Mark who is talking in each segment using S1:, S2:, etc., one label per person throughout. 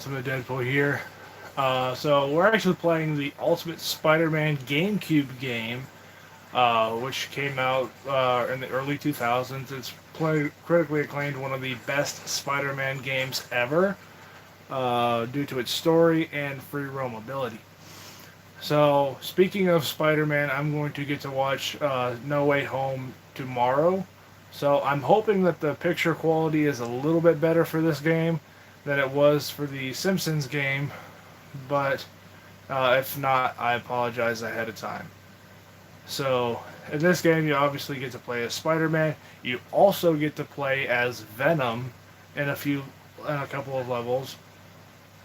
S1: Ultimate Deadpool here. So we're actually playing the Ultimate Spider-Man GameCube game, which came out in the early 2000s. It's critically acclaimed one of the best Spider-Man games ever, due to its story and free roamability. So speaking of Spider-Man, I'm going to get to watch No Way Home tomorrow. So I'm hoping that the picture quality is a little bit better for this game than it was for the Simpsons game, but if not, I apologize ahead of time. So, in this game, you obviously get to play as Spider-Man. You also get to play as Venom in a couple of levels,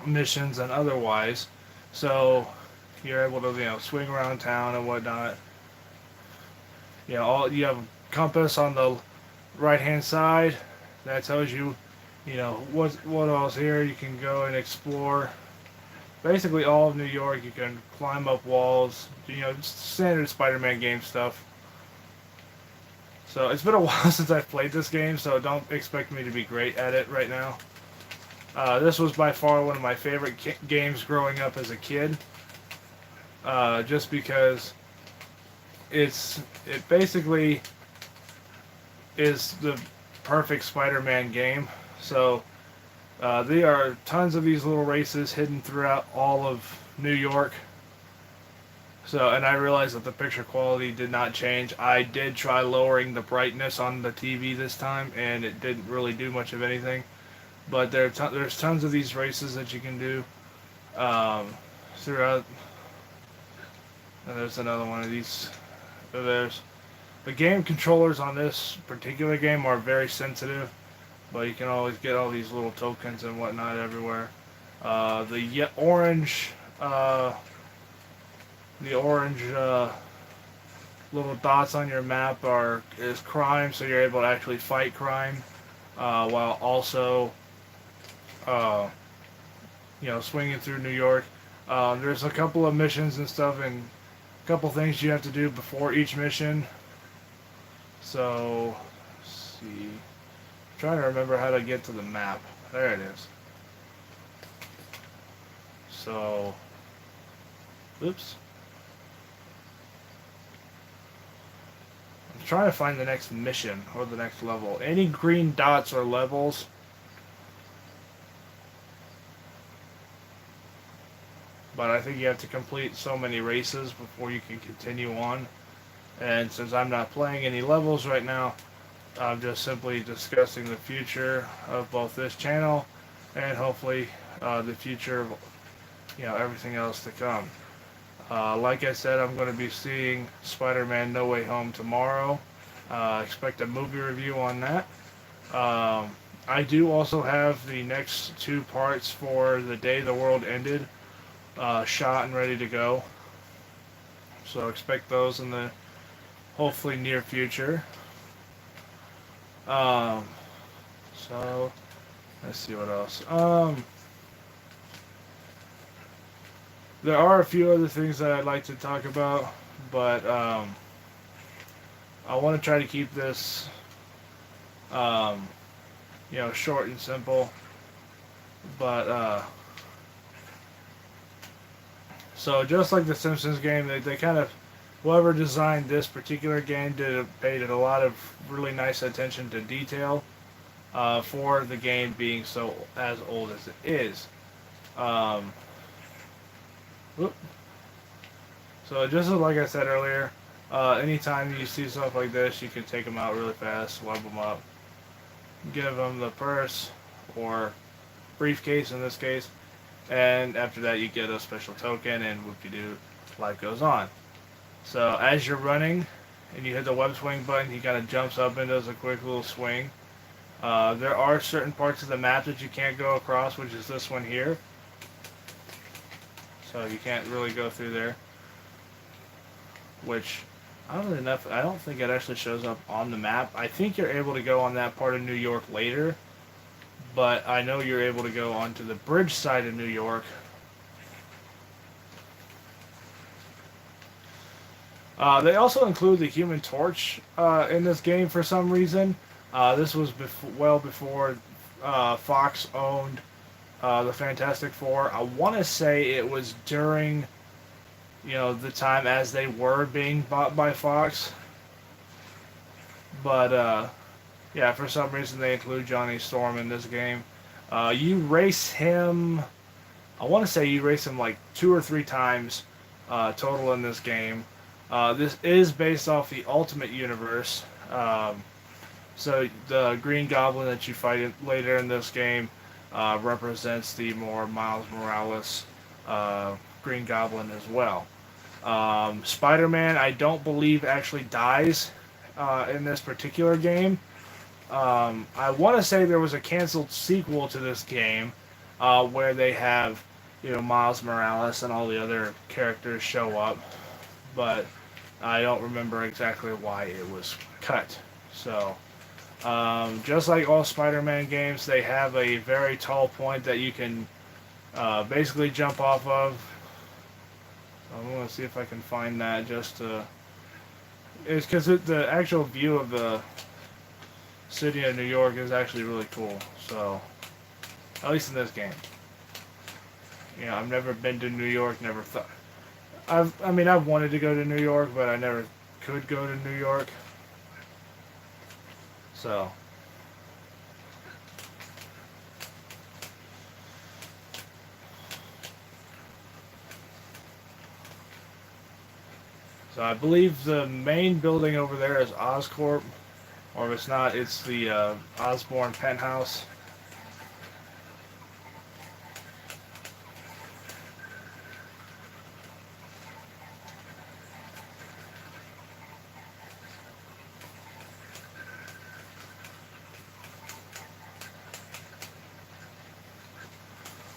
S1: missions and otherwise. So, you're able to swing around town and whatnot. You have a compass on the right hand side that tells you, what else here. You can go and explore basically all of New York. You can climb up walls, just standard Spider-Man game stuff. So it's been a while since I've played this game, so don't expect me to be great at it right now. This was by far one of my favorite games growing up as a kid, just because it basically is the perfect Spider-Man game. So there are tons of these little races hidden throughout all of New York. So, and I realized that the picture quality did not change. I did try lowering the brightness on the TV this time, and it didn't really do much of anything. But there's tons of these races that you can do throughout. And there's another one of these. There's the game controllers on this particular game are very sensitive, but you can always get all these little tokens and whatnot everywhere. Orange, the orange little dots on your map is crime, so you're able to actually fight crime, while also, uh, swinging through New York. There's a couple of missions and stuff, and a couple things you have to do before each mission. So, let's see. I'm trying to remember how to get to the map. There it is. So, oops. I'm trying to find the next mission or the next level. Any green dots are levels. But I think you have to complete so many races before you can continue on. And since I'm not playing any levels right now, I'm just simply discussing the future of both this channel and hopefully the future of everything else to come. Like I said, I'm going to be seeing Spider-Man No Way Home tomorrow. Expect a movie review on that. I do also have the next two parts for The Day the World Ended shot and ready to go. So expect those in the hopefully near future. So let's see what else. There are a few other things that I'd like to talk about, but I want to try to keep this, short and simple. But so just like the Simpsons game, they kind of whoever designed this particular game paid a lot of really nice attention to detail, for the game being so as old as it is. Um, so just like I said earlier, anytime you see stuff like this, you can take them out really fast, swab them up, give them the purse or briefcase in this case, and after that you get a special token, and whoop-de-doo, life goes on. So as you're running and you hit the web swing button, he kind of jumps up and does a quick little swing. There are certain parts of the map that you can't go across, which is this one here. So you can't really go through there. Which, I don't think it actually shows up on the map. I think you're able to go on that part of New York later. But I know you're able to go onto the bridge side of New York. They also include the Human Torch in this game for some reason. This was well before Fox owned the Fantastic Four. I want to say it was during, the time as they were being bought by Fox. But yeah, for some reason they include Johnny Storm in this game. You race him. I want to say you race him like 2 or 3 times total in this game. This is based off the Ultimate Universe. So the Green Goblin that you fight later in this game represents the more Miles Morales Green Goblin as well. Spider-Man, I don't believe actually dies in this particular game. I want to say there was a canceled sequel to this game where they have, Miles Morales and all the other characters show up, but I don't remember exactly why it was cut. So, just like all Spider-Man games, they have a very tall point that you can basically jump off of. I'm going to see if I can find that just to... It's because the actual view of the city of New York is actually really cool. So, at least in this game. I've never been to New York, never thought... I've wanted to go to New York, but I never could go to New York. So... So I believe the main building over there is Oscorp, or if it's not, it's the Osborne penthouse.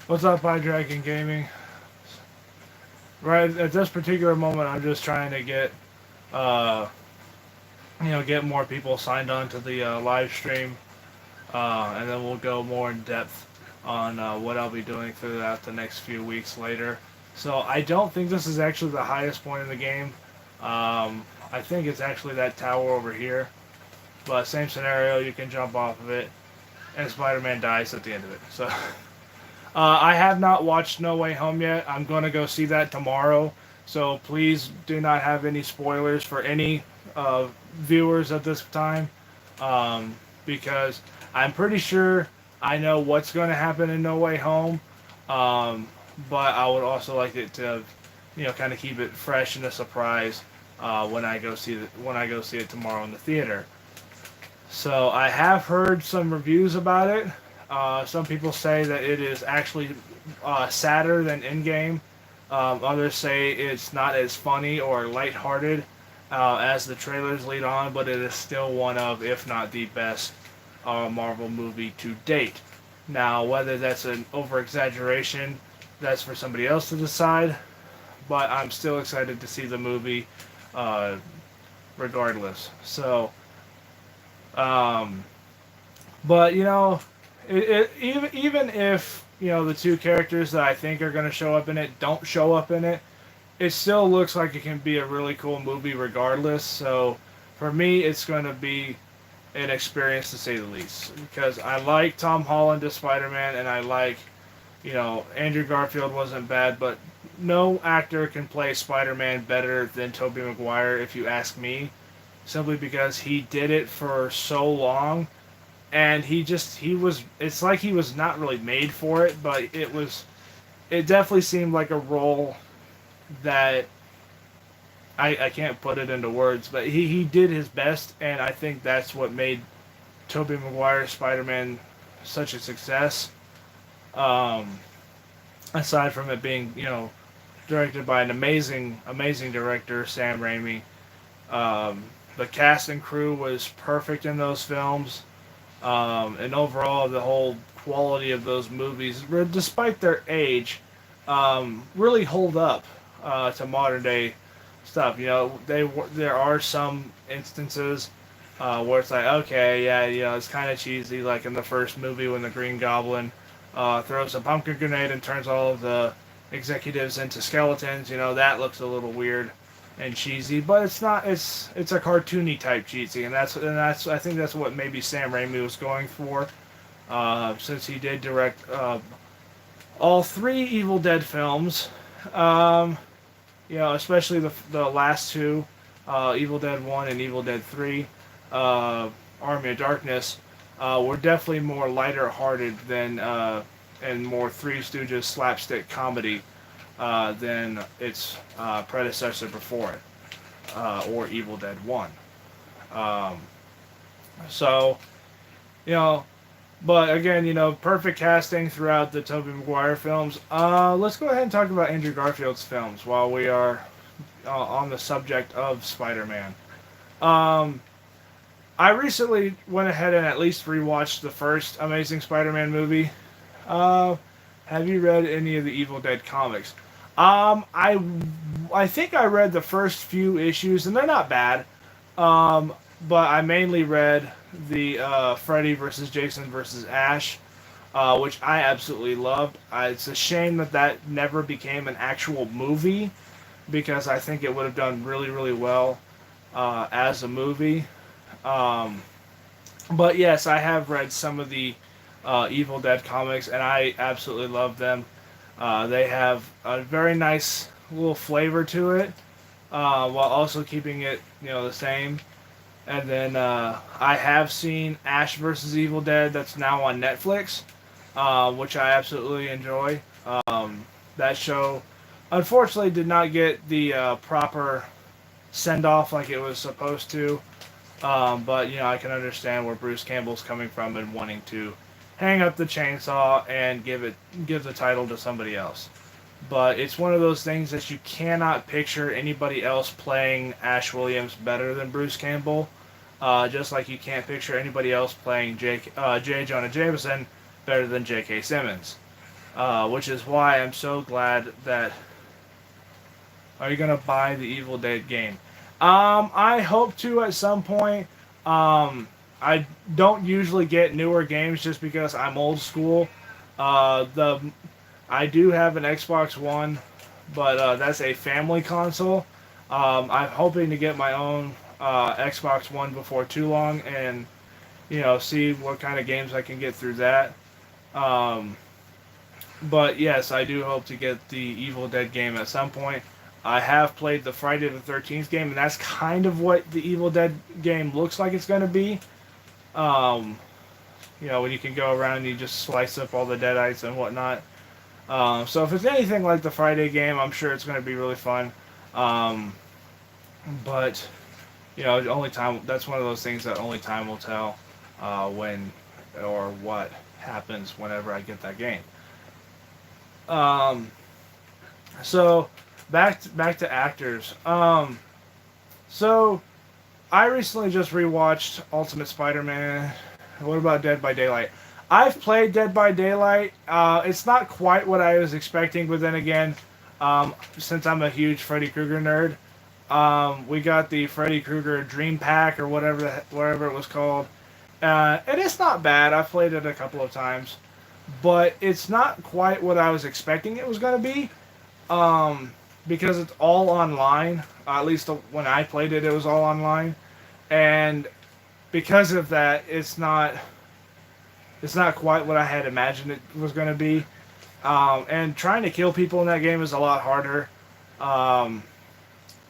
S1: What's up, iDragon Gaming? Right at this particular moment, I'm just trying to get, get more people signed on to the live stream, and then we'll go more in depth on what I'll be doing throughout the next few weeks later. So I don't think this is actually the highest point in the game. I think it's actually that tower over here, but same scenario, you can jump off of it, and Spider-Man dies at the end of it. So. I have not watched No Way Home yet. I'm going to go see that tomorrow. So please do not have any spoilers for any viewers at this time. Because I'm pretty sure I know what's going to happen in No Way Home. But I would also like it to, kind of keep it fresh and a surprise when I go see it tomorrow in the theater. So I have heard some reviews about it. Some people say that it is actually sadder than Endgame. Others say it's not as funny or lighthearted as the trailers lead on, but it is still one of, if not the best, Marvel movie to date. Now, whether that's an over-exaggeration, that's for somebody else to decide, but I'm still excited to see the movie regardless. So, but, even if the two characters that I think are going to show up in it don't show up in it, it still looks like it can be a really cool movie regardless. So for me, it's going to be an experience to say the least, because I like Tom Holland as Spider-Man, and I like, Andrew Garfield wasn't bad, but no actor can play Spider-Man better than Tobey Maguire, if you ask me, simply because he did it for so long. And it's like he was not really made for it, but it definitely seemed like a role that I can't put it into words, but he did his best, and I think that's what made Tobey Maguire's Spider-Man such a success. Aside from it being, directed by an amazing director, Sam Raimi. The cast and crew was perfect in those films. And overall, the whole quality of those movies, despite their age, really hold up to modern day stuff. There are some instances where it's like, okay, yeah, it's kind of cheesy, like in the first movie when the Green Goblin throws a pumpkin grenade and turns all of the executives into skeletons. That looks a little weird and cheesy, but it's not. It's a cartoony type cheesy, and that's I think that's what maybe Sam Raimi was going for, since he did direct all three Evil Dead films. Um, especially the last two, Evil Dead 1 and Evil Dead 3, uh, Army of Darkness, were definitely more lighter hearted than and more Three Stooges slapstick comedy than its predecessor before it, or Evil Dead 1. Um, so, you know, but again, perfect casting throughout the Tobey Maguire films. Let's go ahead and talk about Andrew Garfield's films while we are on the subject of Spider-Man. Um, I recently went ahead and at least rewatched the first Amazing Spider-Man movie. Uh, have you read any of the Evil Dead comics? I think I read the first few issues, and they're not bad. Um, but I mainly read the Freddy versus Jason versus Ash, which I absolutely loved. It's a shame that that never became an actual movie because I think it would have done really, really well as a movie. Um, but yes, I have read some of the Evil Dead comics, and I absolutely love them. They have a very nice little flavor to it, while also keeping it, the same. And then I have seen Ash vs. Evil Dead that's now on Netflix, which I absolutely enjoy. That show, unfortunately, did not get the proper send off like it was supposed to. But I can understand where Bruce Campbell's coming from and wanting to hang up the chainsaw and give the title to somebody else. But it's one of those things that you cannot picture anybody else playing Ash Williams better than Bruce Campbell. Just like you can't picture anybody else playing J. Jonah Jameson better than J.K. Simmons. Which is why I'm so glad that... Are you going to buy the Evil Dead game? I hope to at some point. I don't usually get newer games just because I'm old school. I do have an Xbox One, but that's a family console. I'm hoping to get my own Xbox One before too long, and see what kind of games I can get through that. Um, but yes, I do hope to get the Evil Dead game at some point. I have played the Friday the 13th game, and that's kind of what the Evil Dead game looks like it's going to be. Um, when you can go around and you just slice up all the deadites and whatnot. So if it's anything like the Friday game, I'm sure it's going to be really fun. Um, but only time. That's one of those things that only time will tell when or what happens whenever I get that game. Um, so back to actors. So I recently just rewatched Ultimate Spider-Man. What about Dead by Daylight? I've played Dead by Daylight. It's not quite what I was expecting, but then again, since I'm a huge Freddy Krueger nerd, we got the Freddy Krueger Dream Pack or whatever it was called, and it's not bad. I've played it a couple of times, but it's not quite what I was expecting it was going to be, because it's all online. At least when I played it, it was all online, and because of that, it's not quite what I had imagined it was going to be. And trying to kill people in that game is a lot harder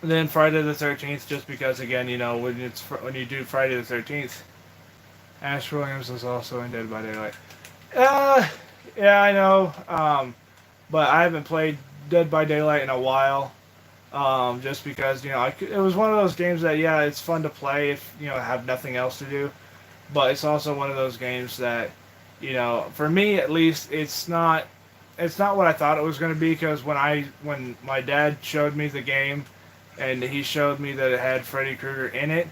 S1: than Friday the 13th, just because, again, when you do Friday the 13th, Ash Williams is also in Dead by Daylight. Yeah, I know. But I haven't played Dead by Daylight in a while. Just because, it was one of those games that, yeah, it's fun to play if, have nothing else to do. But it's also one of those games that, for me at least, it's not what I thought it was going to be, because when my dad showed me the game and he showed me that it had Freddy Krueger in it,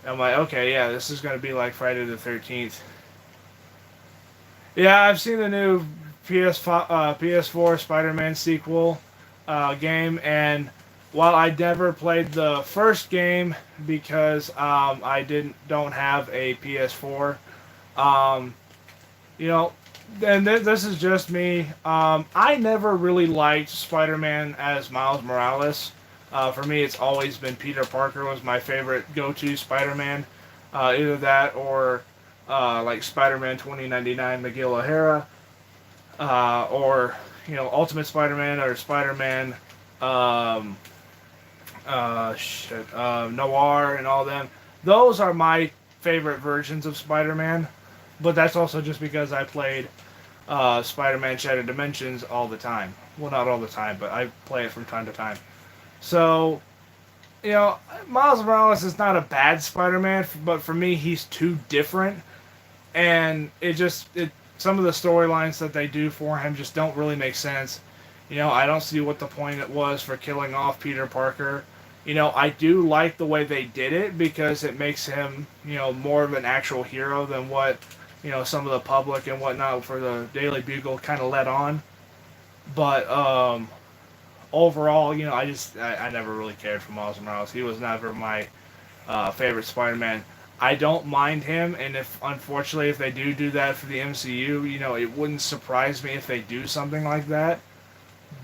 S1: I'm like, okay, yeah, this is going to be like Friday the 13th. Yeah, I've seen the new PS4 Spider-Man sequel game, and while I never played the first game because I don't have a PS4, and this is just me. I never really liked Spider-Man as Miles Morales. For me, it's always been Peter Parker was my favorite go-to Spider-Man. Either that or like Spider-Man 2099 Miguel O'Hara. Or Ultimate Spider-Man or Spider-Man, um, Noir and all them. Those are my favorite versions of Spider-Man, but that's also just because I played Spider-Man Shattered Dimensions all the time. Well, not all the time, but I play it from time to time. So, you know, Miles Morales is not a bad Spider-Man, but for me, he's too different, and it some of the storylines that they do for him just don't really make sense. I don't see what the point it was for killing off Peter Parker. I do like the way they did it because it makes him, more of an actual hero than what, some of the public and whatnot for the Daily Bugle kind of let on. But overall, I never really cared for Miles Morales. He was never my favorite Spider-Man. I don't mind him, and if they do that for the MCU, it wouldn't surprise me if they do something like that.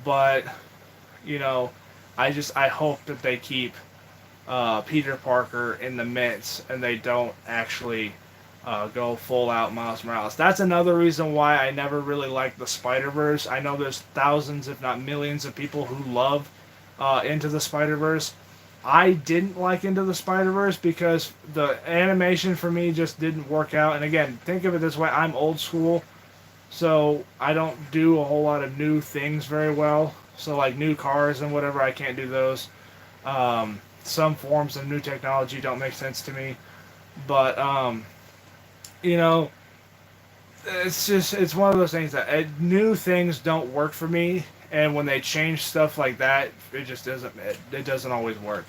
S1: But you know, I hope that they keep Peter Parker in the midst and they don't actually go full out Miles Morales. That's another reason why I never really liked the Spider-Verse. I know there's thousands, if not millions, of people who love Into the Spider-Verse. I didn't like Into the Spider-Verse because the animation for me just didn't work out. And again, think of it this way, I'm old school, so I don't do a whole lot of new things very well. So like new cars and whatever, I can't do those. Some forms of new technology don't make sense to me. But, you know, it's one of those things that new things don't work for me. And when they change stuff like that, it just it doesn't always work.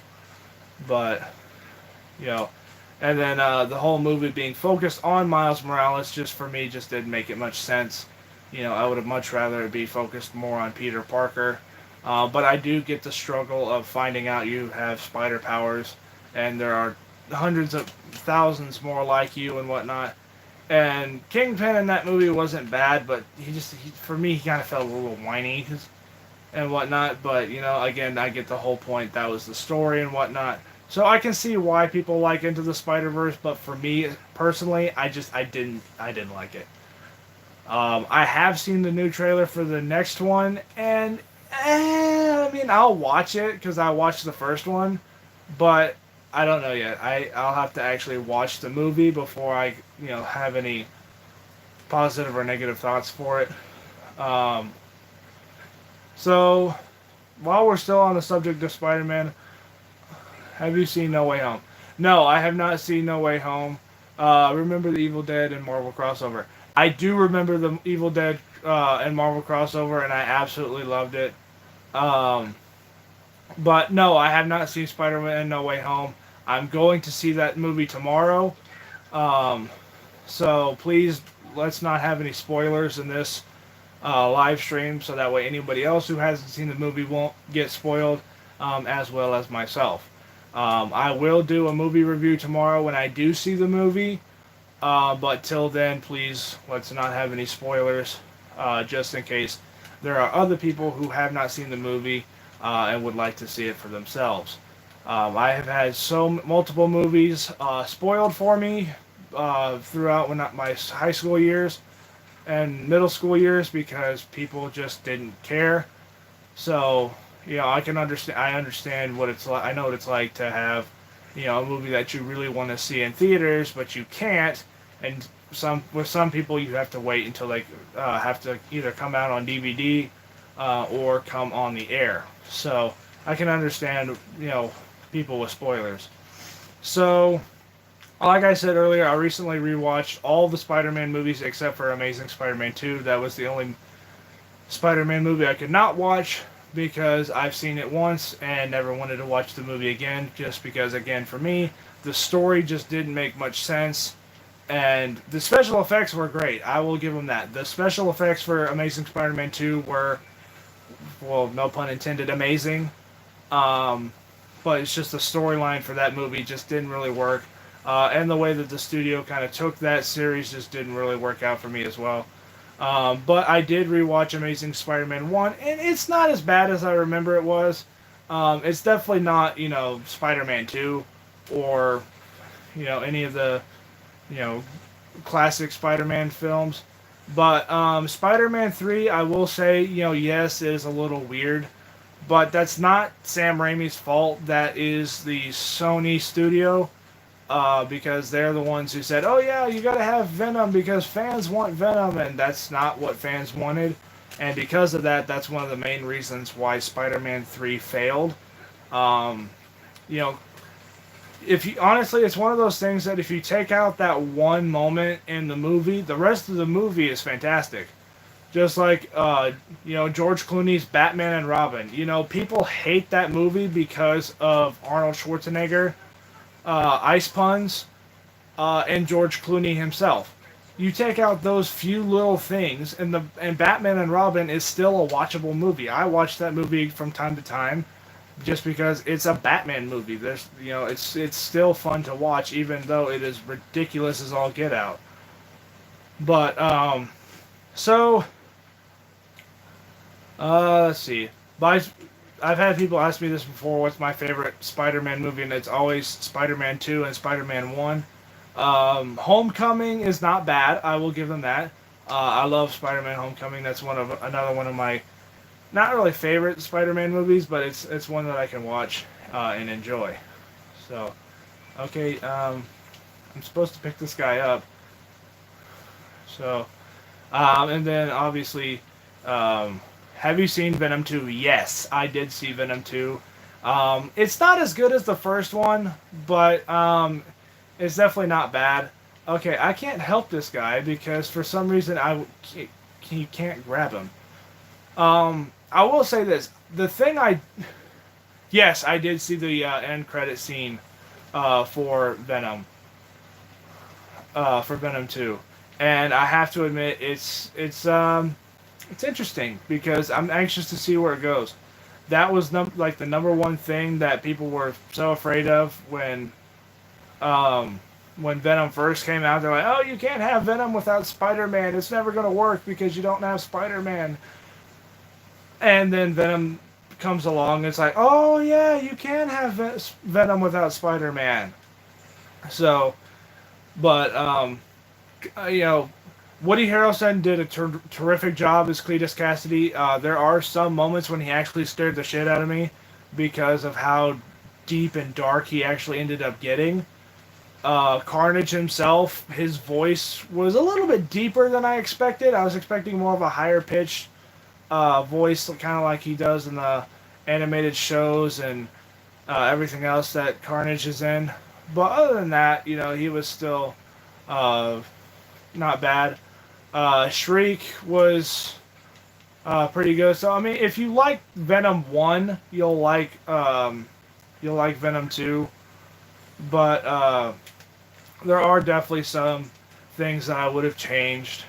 S1: But, you know, and then the whole movie being focused on Miles Morales just for me just didn't make it much sense. I would have much rather it be focused more on Peter Parker. But I do get the struggle of finding out you have spider powers, and there are hundreds of thousands more like you and whatnot. And Kingpin in that movie wasn't bad, but for me, he kind of felt a little whiny and whatnot. But again, I get the whole point. That was the story and whatnot. So I can see why people like Into the Spider-Verse, but for me personally, I didn't like it. I have seen the new trailer for the next one, and I mean, I'll watch it because I watched the first one, but I don't know yet. I'll have to actually watch the movie before I have any positive or negative thoughts for it. Um, so while we're still on the subject of Spider-Man, have you seen No Way Home? No, I have not seen No Way Home. Remember the Evil Dead and Marvel crossover. I do remember the Evil Dead and Marvel crossover, and I absolutely loved it. Um, but no, I have not seen Spider-Man No Way Home. I'm going to see that movie tomorrow. Um, so please, let's not have any spoilers in this live stream, so that way anybody else who hasn't seen the movie won't get spoiled, as well as myself. I will do a movie review tomorrow when I do see the movie. But till then, please, let's not have any spoilers, just in case there are other people who have not seen the movie and would like to see it for themselves. I have had multiple movies spoiled for me throughout my high school years and middle school years because people just didn't care. So, I can understand. I understand what it's like. I know what it's like to have, a movie that you really want to see in theaters, but you can't. And with some people, you have to wait until they have to either come out on DVD or come on the air. So I can understand, people with spoilers. So, like I said earlier, I recently rewatched all the Spider-Man movies except for Amazing Spider-Man 2. That was the only Spider-Man movie I could not watch because I've seen it once and never wanted to watch the movie again, just because, again, for me, the story just didn't make much sense. And the special effects were great. I will give them that. The special effects for Amazing Spider-Man 2 were, well, no pun intended, amazing. But it's just the storyline for that movie just didn't really work. And the way that the studio kind of took that series just didn't really work out for me as well. But I did rewatch Amazing Spider-Man 1, and it's not as bad as I remember it was. It's definitely not, Spider-Man 2 or, any of the, classic Spider-Man films. But Spider-Man 3, I will say, yes, it is a little weird, but that's not Sam Raimi's fault. That is the Sony studio, because they're the ones who said, "Oh yeah, you gotta have Venom because fans want Venom," and that's not what fans wanted. And because of that, that's one of the main reasons why Spider-Man 3 failed. Um, you know, if you honestly, it's one of those things that if you take out that one moment in the movie, the rest of the movie is fantastic. Just like George Clooney's Batman and Robin. People hate that movie because of Arnold Schwarzenegger, ice puns, and George Clooney himself. You take out those few little things, and Batman and Robin is still a watchable movie. I watch that movie from time to time, just because it's a Batman movie. It's still fun to watch, even though it is ridiculous as all get out. But so let's see. By I've had people ask me this before. What's my favorite Spider-Man movie? And it's always Spider-Man 2 and Spider-Man 1. Homecoming is not bad. I will give them that. I love Spider-Man Homecoming. That's another one of my not really favorite Spider-Man movies, but it's one that I can watch and enjoy. So, okay, I'm supposed to pick this guy up. So, and then obviously, um, have you seen Venom 2? Yes, I did see Venom 2. It's not as good as the first one, but it's definitely not bad. Okay, I can't help this guy because for some reason he can't grab him. I will say this: the thing yes, I did see the end credit scene for Venom 2, and I have to admit it's interesting because I'm anxious to see where it goes. That was like the number one thing that people were so afraid of when Venom first came out. They're like, "Oh, you can't have Venom without Spider-Man. It's never going to work because you don't have Spider-Man." And then Venom comes along. And it's like, "Oh yeah, you can have Venom without Spider-Man." So, but Woody Harrelson did a terrific job as Cletus Cassidy. There are some moments when he actually scared the shit out of me because of how deep and dark he actually ended up getting. Carnage himself, his voice was a little bit deeper than I expected. I was expecting more of a higher pitched voice, kind of like he does in the animated shows and everything else that Carnage is in. But other than that, he was still uh, not bad. Shriek was pretty good. So I mean, if you like Venom 1, you'll like Venom 2. But there are definitely some things that I would have changed.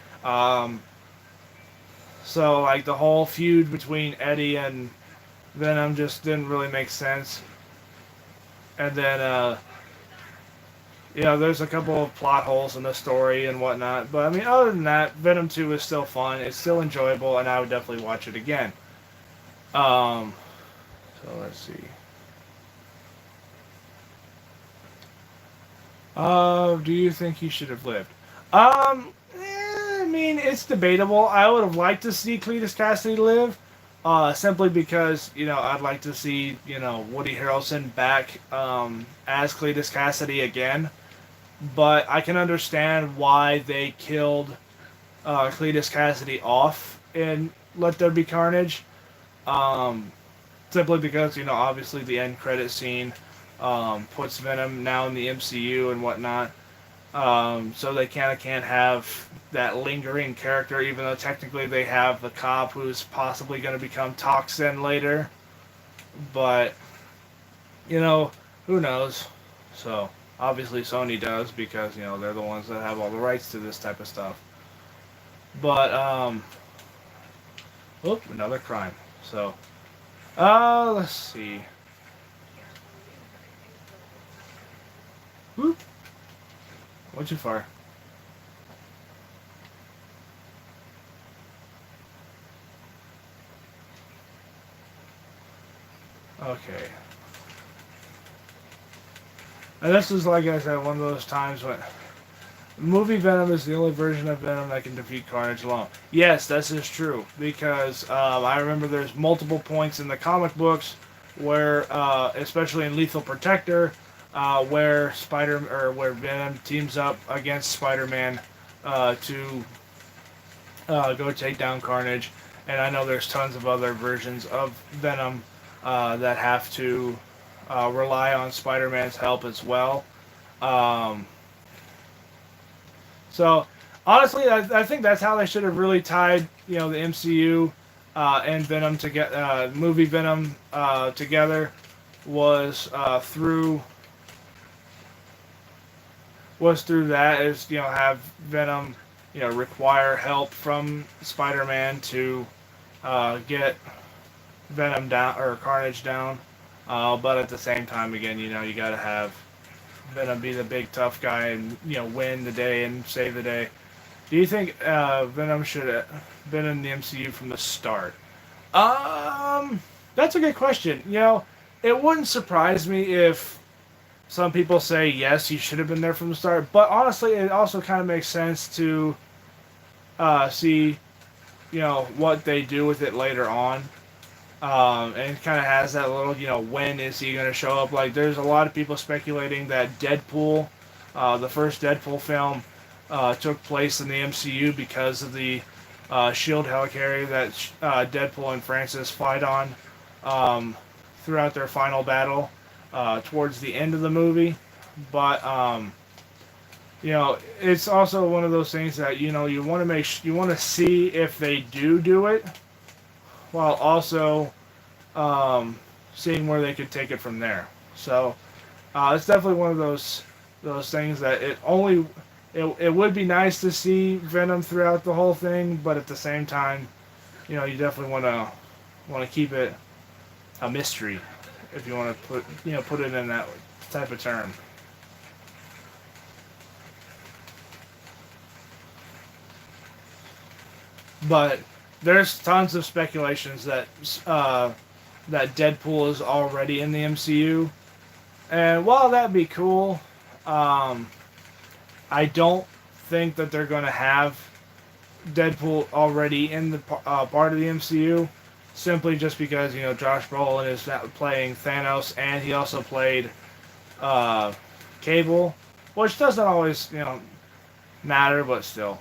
S1: So like the whole feud between Eddie and Venom just didn't really make sense. And then there's a couple of plot holes in the story and whatnot. But I mean, other than that, Venom 2 is still fun. It's still enjoyable, and I would definitely watch it again. Um, so let's see. Do you think he should have lived? I mean, it's debatable. I would have liked to see Cletus Cassidy live, simply because I'd like to see Woody Harrelson back as Cletus Cassidy again. But I can understand why they killed Cletus Cassidy off in Let There Be Carnage. Um, Simply because obviously the end credit scene puts Venom now in the MCU and whatnot. So they kind of can't have that lingering character, even though technically they have the cop who's possibly going to become Toxin later. But, who knows? So, obviously Sony does because, they're the ones that have all the rights to this type of stuff. But, another crime. So, let's see. Whoop. Went too far. Okay. And this is, like I said, one of those times Movie Venom is the only version of Venom that can defeat Carnage alone. Yes, this is true because I remember there's multiple points in the comic books where, especially in Lethal Protector, where Venom teams up against Spider-Man to go take down Carnage, and I know there's tons of other versions of Venom that have to rely on Spider-Man's help as well. Um, So honestly, I think that's how they should have really tied, the MCU and Venom to get movie Venom together was through that is have Venom require help from Spider-Man to get Venom down or Carnage down, but at the same time again you got to have Venom be the big tough guy and win the day and save the day. Do you think Venom should have been in the MCU from the start? Um, that's a good question. It wouldn't surprise me if some people say yes, he should have been there from the start. But honestly, it also kind of makes sense to see, what they do with it later on. And kind of has that little, when is he going to show up? Like, there's a lot of people speculating that Deadpool, the first Deadpool film, took place in the MCU because of the shield helicarrier that Deadpool and Francis fight on throughout their final battle towards the end of the movie. But it's also one of those things that you want to you want to see if they do it, while also seeing where they could take it from there. So it's definitely one of those things that it would be nice to see Venom throughout the whole thing, but at the same time, you definitely want to keep it a mystery if you want to put it in that type of term. But there's tons of speculations that Deadpool is already in the MCU, and while that'd be cool, I don't think that they're going to have Deadpool already in the part of the MCU, simply just because Josh Brolin is playing Thanos, and he also played Cable, which doesn't always matter, but still.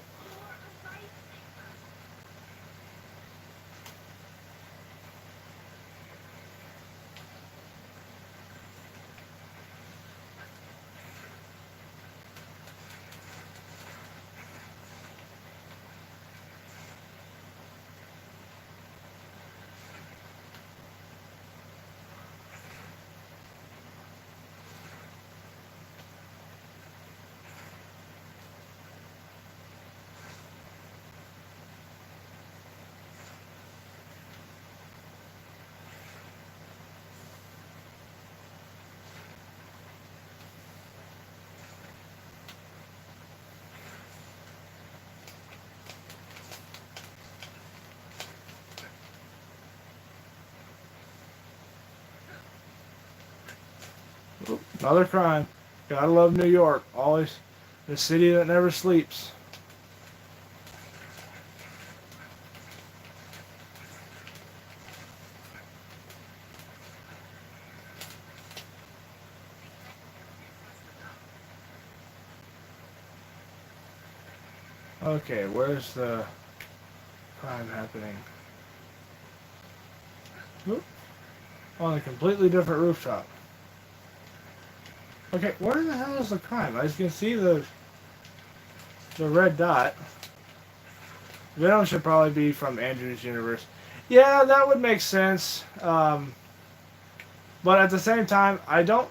S1: Oop, another crime. Gotta love New York. Always the city that never sleeps. Okay, where's the crime happening? Oop, on a completely different rooftop. Okay, where the hell is the crime? I just can see the red dot. Venom should probably be from Andrew's universe. Yeah, that would make sense. But at the same time, I don't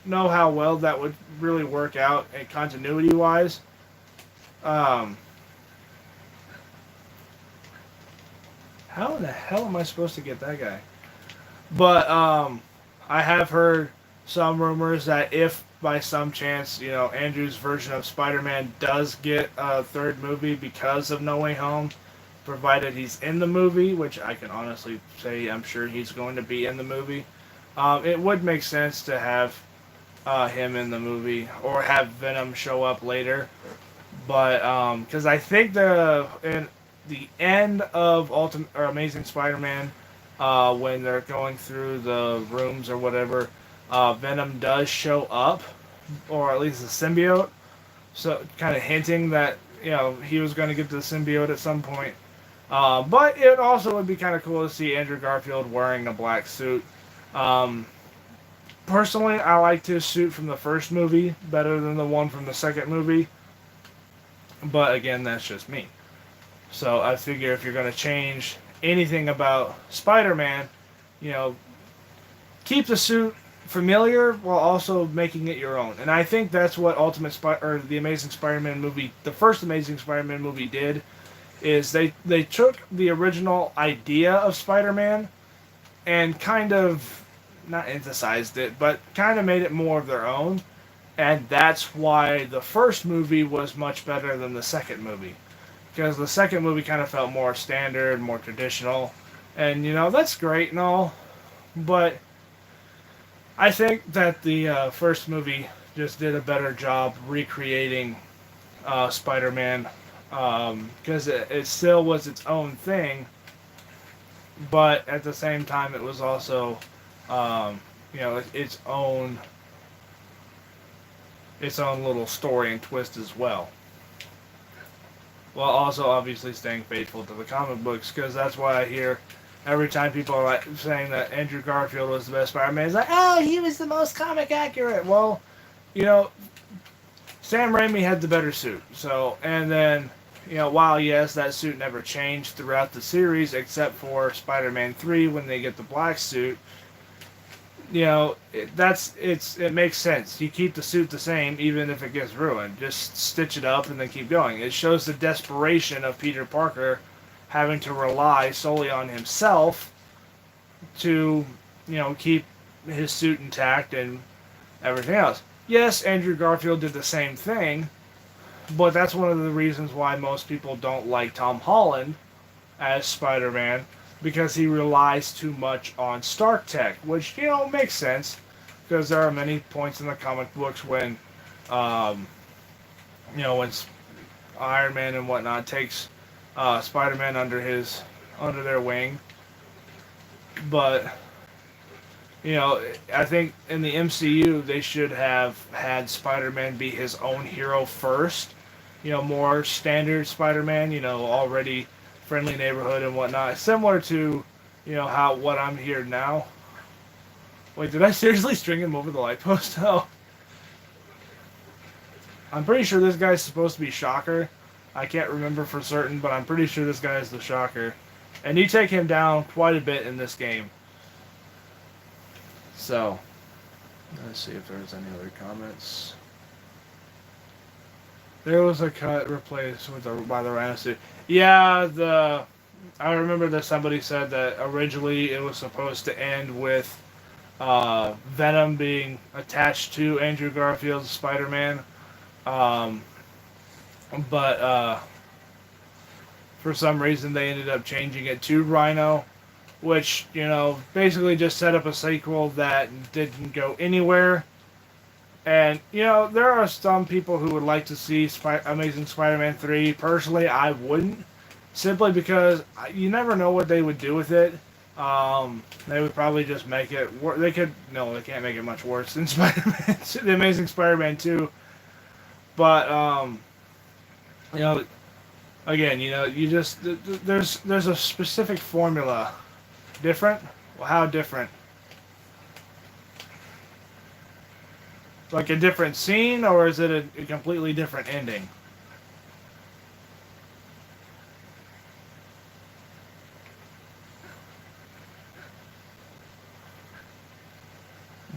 S1: know how well that would really work out continuity wise. Um, how in the hell am I supposed to get that guy? But I have heard some rumors that if by some chance, Andrew's version of Spider-Man does get a third movie because of No Way Home, provided he's in the movie, which I can honestly say I'm sure he's going to be in the movie, it would make sense to have him in the movie or have Venom show up later. But because I think the end of Ultimate or Amazing Spider-Man, when they're going through the rooms or whatever, Venom does show up, or at least the symbiote. So kind of hinting that he was going to get to the symbiote at some point. But it also would be kind of cool to see Andrew Garfield wearing a black suit. Um, Personally, I liked his suit from the first movie better than the one from the second movie. But again, that's just me. So I figure if you're going to change anything about Spider-Man, you know, keep the suit familiar while also making it your own. And I think that's what the Amazing Spider-Man movie, the first Amazing Spider-Man movie did, is they took the original idea of Spider-Man and kind of not emphasized it, but kind of made it more of their own. And that's why the first movie was much better than the second movie. Because the second movie kind of felt more standard, more traditional. And, that's great and all. But I think that the first movie just did a better job recreating Spider-Man. Because it still was its own thing. But at the same time, it was also, its own little story and twist as well. While also obviously staying faithful to the comic books, because that's why I hear every time people are like saying that Andrew Garfield was the best Spider-Man, it's like, oh, he was the most comic accurate. Well, you know, Sam Raimi had the better suit. So, and then, while yes, that suit never changed throughout the series, except for Spider-Man 3 when they get the black suit, it makes sense. You keep the suit the same even if it gets ruined. Just stitch it up and then keep going. It shows the desperation of Peter Parker having to rely solely on himself to, keep his suit intact and everything else. Yes, Andrew Garfield did the same thing, but that's one of the reasons why most people don't like Tom Holland as Spider-Man, because he relies too much on Stark Tech, which, makes sense, because there are many points in the comic books when, when Iron Man and whatnot takes Spider-Man under their wing. But, I think in the MCU, they should have had Spider-Man be his own hero first. More standard Spider-Man, already friendly neighborhood and whatnot, similar to, what I'm here now. Wait, did I seriously string him over the light post? Oh, I'm pretty sure this guy's supposed to be Shocker. I can't remember for certain, but I'm pretty sure this guy is the Shocker, and you take him down quite a bit in this game. So, let's see if there's any other comments. There was a cut replaced by the Rhino suit. Yeah, I remember that somebody said that originally it was supposed to end with Venom being attached to Andrew Garfield's Spider-Man, but for some reason they ended up changing it to Rhino, which basically just set up a sequel that didn't go anywhere. And, there are some people who would like to see Amazing Spider-Man 3. Personally, I wouldn't. Simply because you never know what they would do with it. They would probably just make it... They can't make it much worse than Spider-Man, the Amazing Spider-Man 2. But, again, there's a specific formula. Different? Well, how different? Like a different scene, or is it a completely different ending?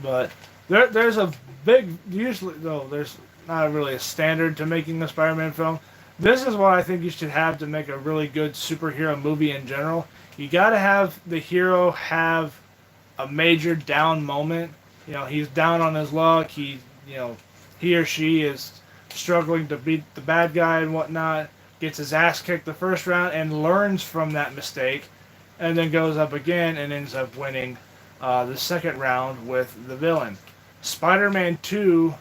S1: But there's a big, usually though, there's not really a standard to making a Spider-Man film. This is what I think you should have to make a really good superhero movie in general. You gotta have the hero have a major down moment. He's down on his luck. He or she is struggling to beat the bad guy and whatnot. Gets his ass kicked the first round and learns from that mistake, and then goes up again and ends up winning the second round with the villain. Spider-Man 2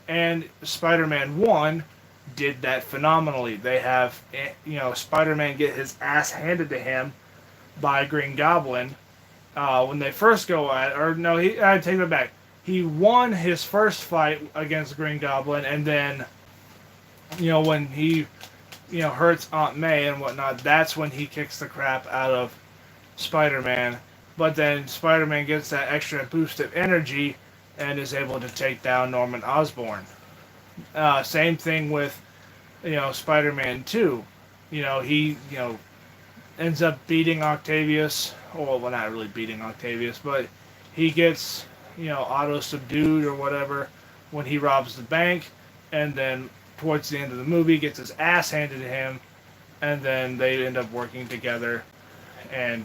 S1: and Spider-Man 1 did that phenomenally. They have, Spider-Man get his ass handed to him by Green Goblin when they first go at, or no, I take that back. He won his first fight against Green Goblin, and then, when he, hurts Aunt May and whatnot, that's when he kicks the crap out of Spider-Man. But then Spider-Man gets that extra boost of energy and is able to take down Norman Osborn. Same thing with, Spider-Man 2. He, ends up beating Octavius. Well, not really beating Octavius, but he gets, auto subdued or whatever when he robs the bank, and then towards the end of the movie gets his ass handed to him, and then they end up working together and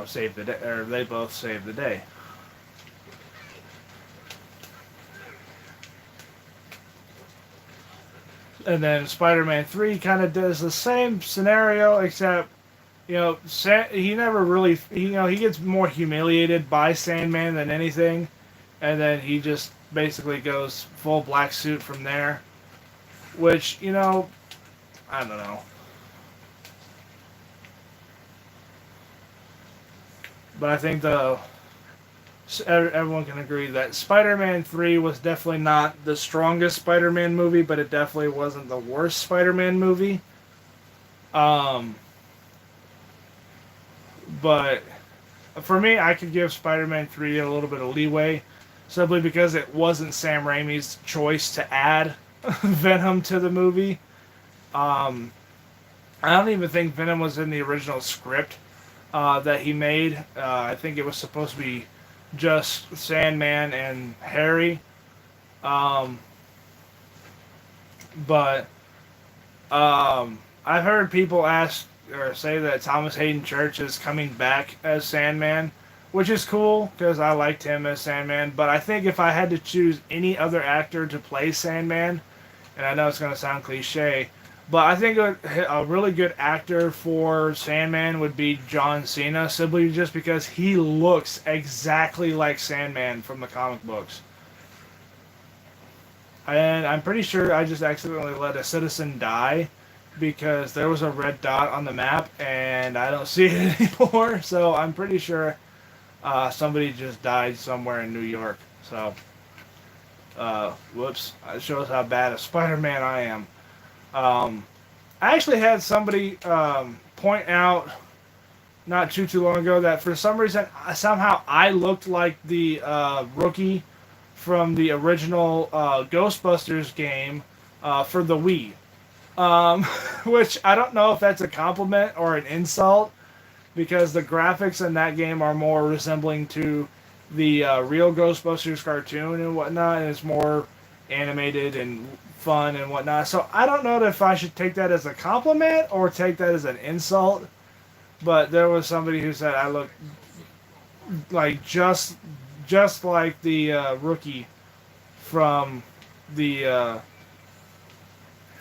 S1: save the day, or they both save the day. And then Spider-Man 3 kind of does the same scenario, except, he never really, he gets more humiliated by Sandman than anything. And then he just basically goes full black suit from there. Which, I don't know. But I think everyone can agree that Spider-Man 3 was definitely not the strongest Spider-Man movie, but it definitely wasn't the worst Spider-Man movie. But for me, I could give Spider-Man 3 a little bit of leeway, simply because it wasn't Sam Raimi's choice to add Venom to the movie. I don't even think Venom was in the original script that he made. I think it was supposed to be just Sandman and Harry. But I've heard people ask or say that Thomas Hayden Church is coming back as Sandman, which is cool because I liked him as Sandman. But I think if I had to choose any other actor to play Sandman, and I know it's going to sound cliche, but I think a really good actor for Sandman would be John Cena, simply just because he looks exactly like Sandman from the comic books. And I'm pretty sure I just accidentally let a citizen die because there was a red dot on the map and I don't see it anymore. So I'm pretty sure somebody just died somewhere in New York. So, whoops. It shows how bad a Spider-Man I am. I actually had somebody point out not too long ago that for some reason somehow I looked like the rookie from the original Ghostbusters game for the Wii, which I don't know if that's a compliment or an insult, because the graphics in that game are more resembling to the real Ghostbusters cartoon and whatnot, and it's more animated and fun and whatnot. So I don't know if I should take that as a compliment or take that as an insult. But there was somebody who said I look like just like the rookie from the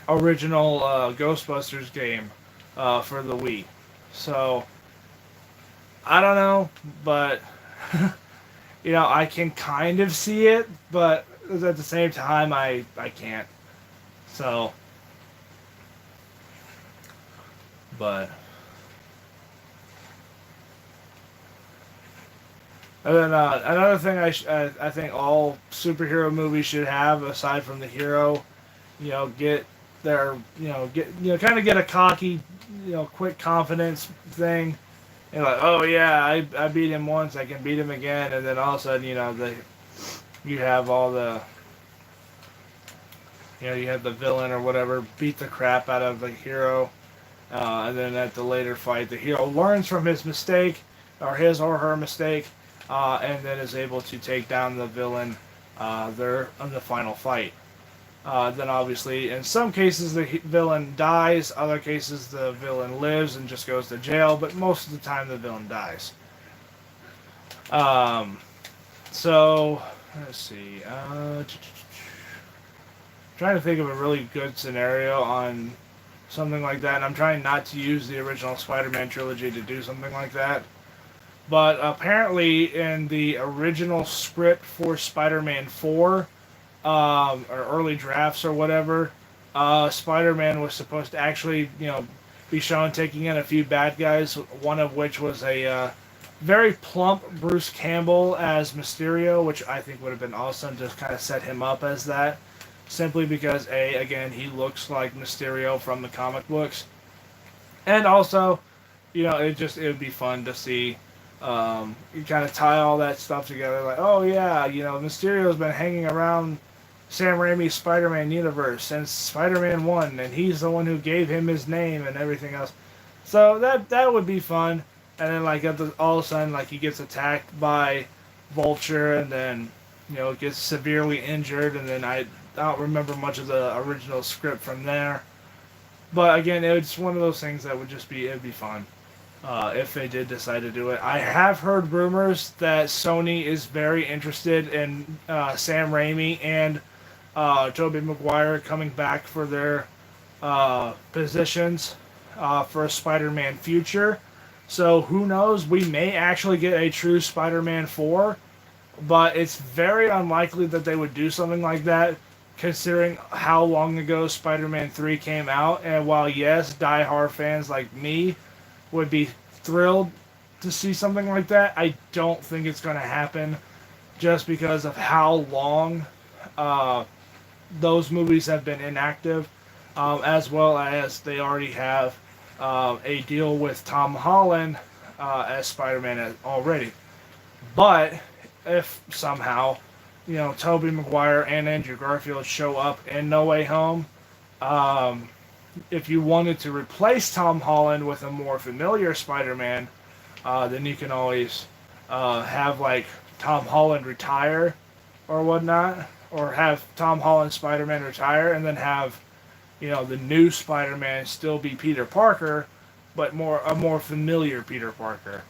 S1: original Ghostbusters game for the Wii. So I don't know, but I can kind of see it, but at the same time I can't. So, but and then another thing I think all superhero movies should have, aside from the hero, get their kind of get a cocky, quick confidence thing, and like, oh yeah, I beat him once, I can beat him again, and then all of a sudden you have all the you have the villain or whatever beat the crap out of the hero, and then at the later fight, the hero learns from his mistake, or his or her mistake, and then is able to take down the villain there in the final fight. Then obviously, in some cases, the villain dies, other cases, the villain lives and just goes to jail, but most of the time, the villain dies. So, let's see. Trying to think of a really good scenario on something like that, and I'm trying not to use the original Spider-Man trilogy to do something like that. But apparently in the original script for Spider-Man 4, or early drafts or whatever, Spider-Man was supposed to actually, be shown taking in a few bad guys. One of which was a very plump Bruce Campbell as Mysterio, which I think would have been awesome to kind of set him up as that. Simply because again, he looks like Mysterio from the comic books, and also, it would be fun to see. You kind of tie all that stuff together, like, oh yeah, Mysterio's been hanging around Sam Raimi's Spider-Man universe since Spider-Man 1, and he's the one who gave him his name and everything else. So that would be fun. And then like all of a sudden, like he gets attacked by Vulture, and then gets severely injured, and then I don't remember much of the original script from there. But again, it's one of those things that it'd be fun. If they did decide to do it. I have heard rumors that Sony is very interested in Sam Raimi and Tobey Maguire coming back for their positions for a Spider-Man future. So who knows? We may actually get a true Spider-Man 4, but it's very unlikely that they would do something like that, considering how long ago Spider-Man 3 came out. And while yes, die-hard fans like me would be thrilled to see something like that, I don't think it's going to happen, just because of how long those movies have been inactive, as well as they already have a deal with Tom Holland as Spider-Man already. But if somehow, Tobey Maguire and Andrew Garfield show up in No Way Home, if you wanted to replace Tom Holland with a more familiar Spider-Man, then you can always have like Tom Holland retire or whatnot, or have Tom Holland Spider-Man retire, and then have the new Spider-Man still be Peter Parker, but a more familiar Peter Parker.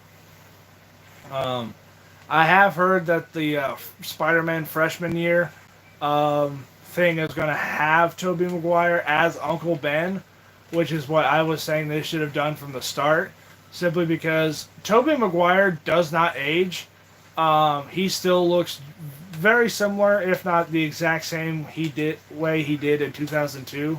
S1: I have heard that the Spider-Man freshman year thing is going to have Tobey Maguire as Uncle Ben, which is what I was saying they should have done from the start, simply because Tobey Maguire does not age. He still looks very similar, if not the exact same way he did in 2002.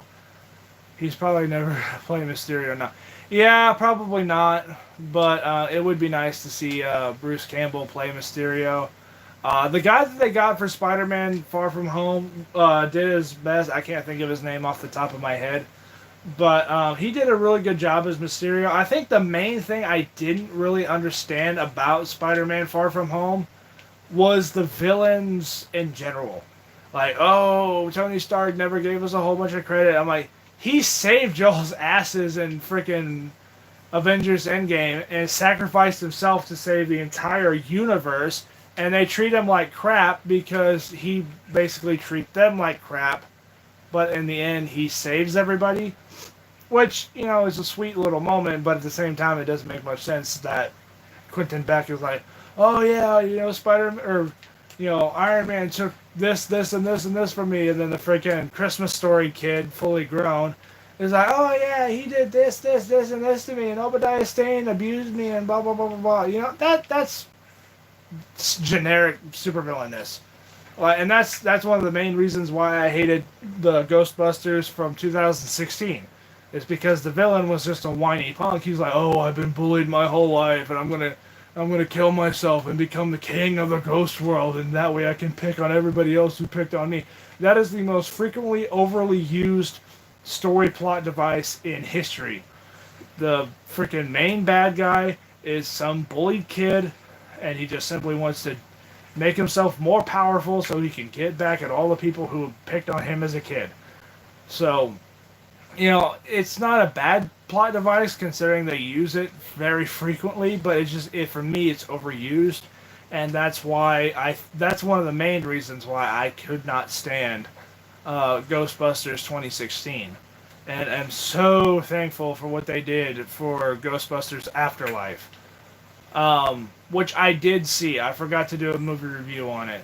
S1: He's probably never playing Mysterio now. Yeah, probably not, but it would be nice to see Bruce Campbell play Mysterio. The guy that they got for Spider-Man Far From Home did his best. I can't think of his name off the top of my head. But he did a really good job as Mysterio. I think the main thing I didn't really understand about Spider-Man Far From Home was the villains in general. Like, oh, Tony Stark never gave us a whole bunch of credit. I'm like, he saved y'all's asses in freaking Avengers Endgame and sacrificed himself to save the entire universe, and they treat him like crap because he basically treats them like crap, but in the end he saves everybody, which, is a sweet little moment, but at the same time it doesn't make much sense that Quentin Beck is like, oh yeah, Iron Man took this, and this from me, and then the freaking Christmas Story kid, fully grown, is like, oh yeah, he did this, and this to me, and Obadiah Stane abused me, and blah blah blah blah blah. That's generic supervillainess. And that's one of the main reasons why I hated the Ghostbusters from 2016. It's because the villain was just a whiny punk. He's like, oh, I've been bullied my whole life, and I'm gonna kill myself and become the king of the ghost world, and that way I can pick on everybody else who picked on me. That is the most frequently overly used story plot device in history. The freaking main bad guy is some bullied kid, and he just simply wants to make himself more powerful so he can get back at all the people who picked on him as a kid. So, it's not a bad plot device considering they use it very frequently, but for me it's overused, and that's one of the main reasons why I could not stand Ghostbusters 2016. And I'm so thankful for what they did for Ghostbusters Afterlife. Which I did see. I forgot to do a movie review on it.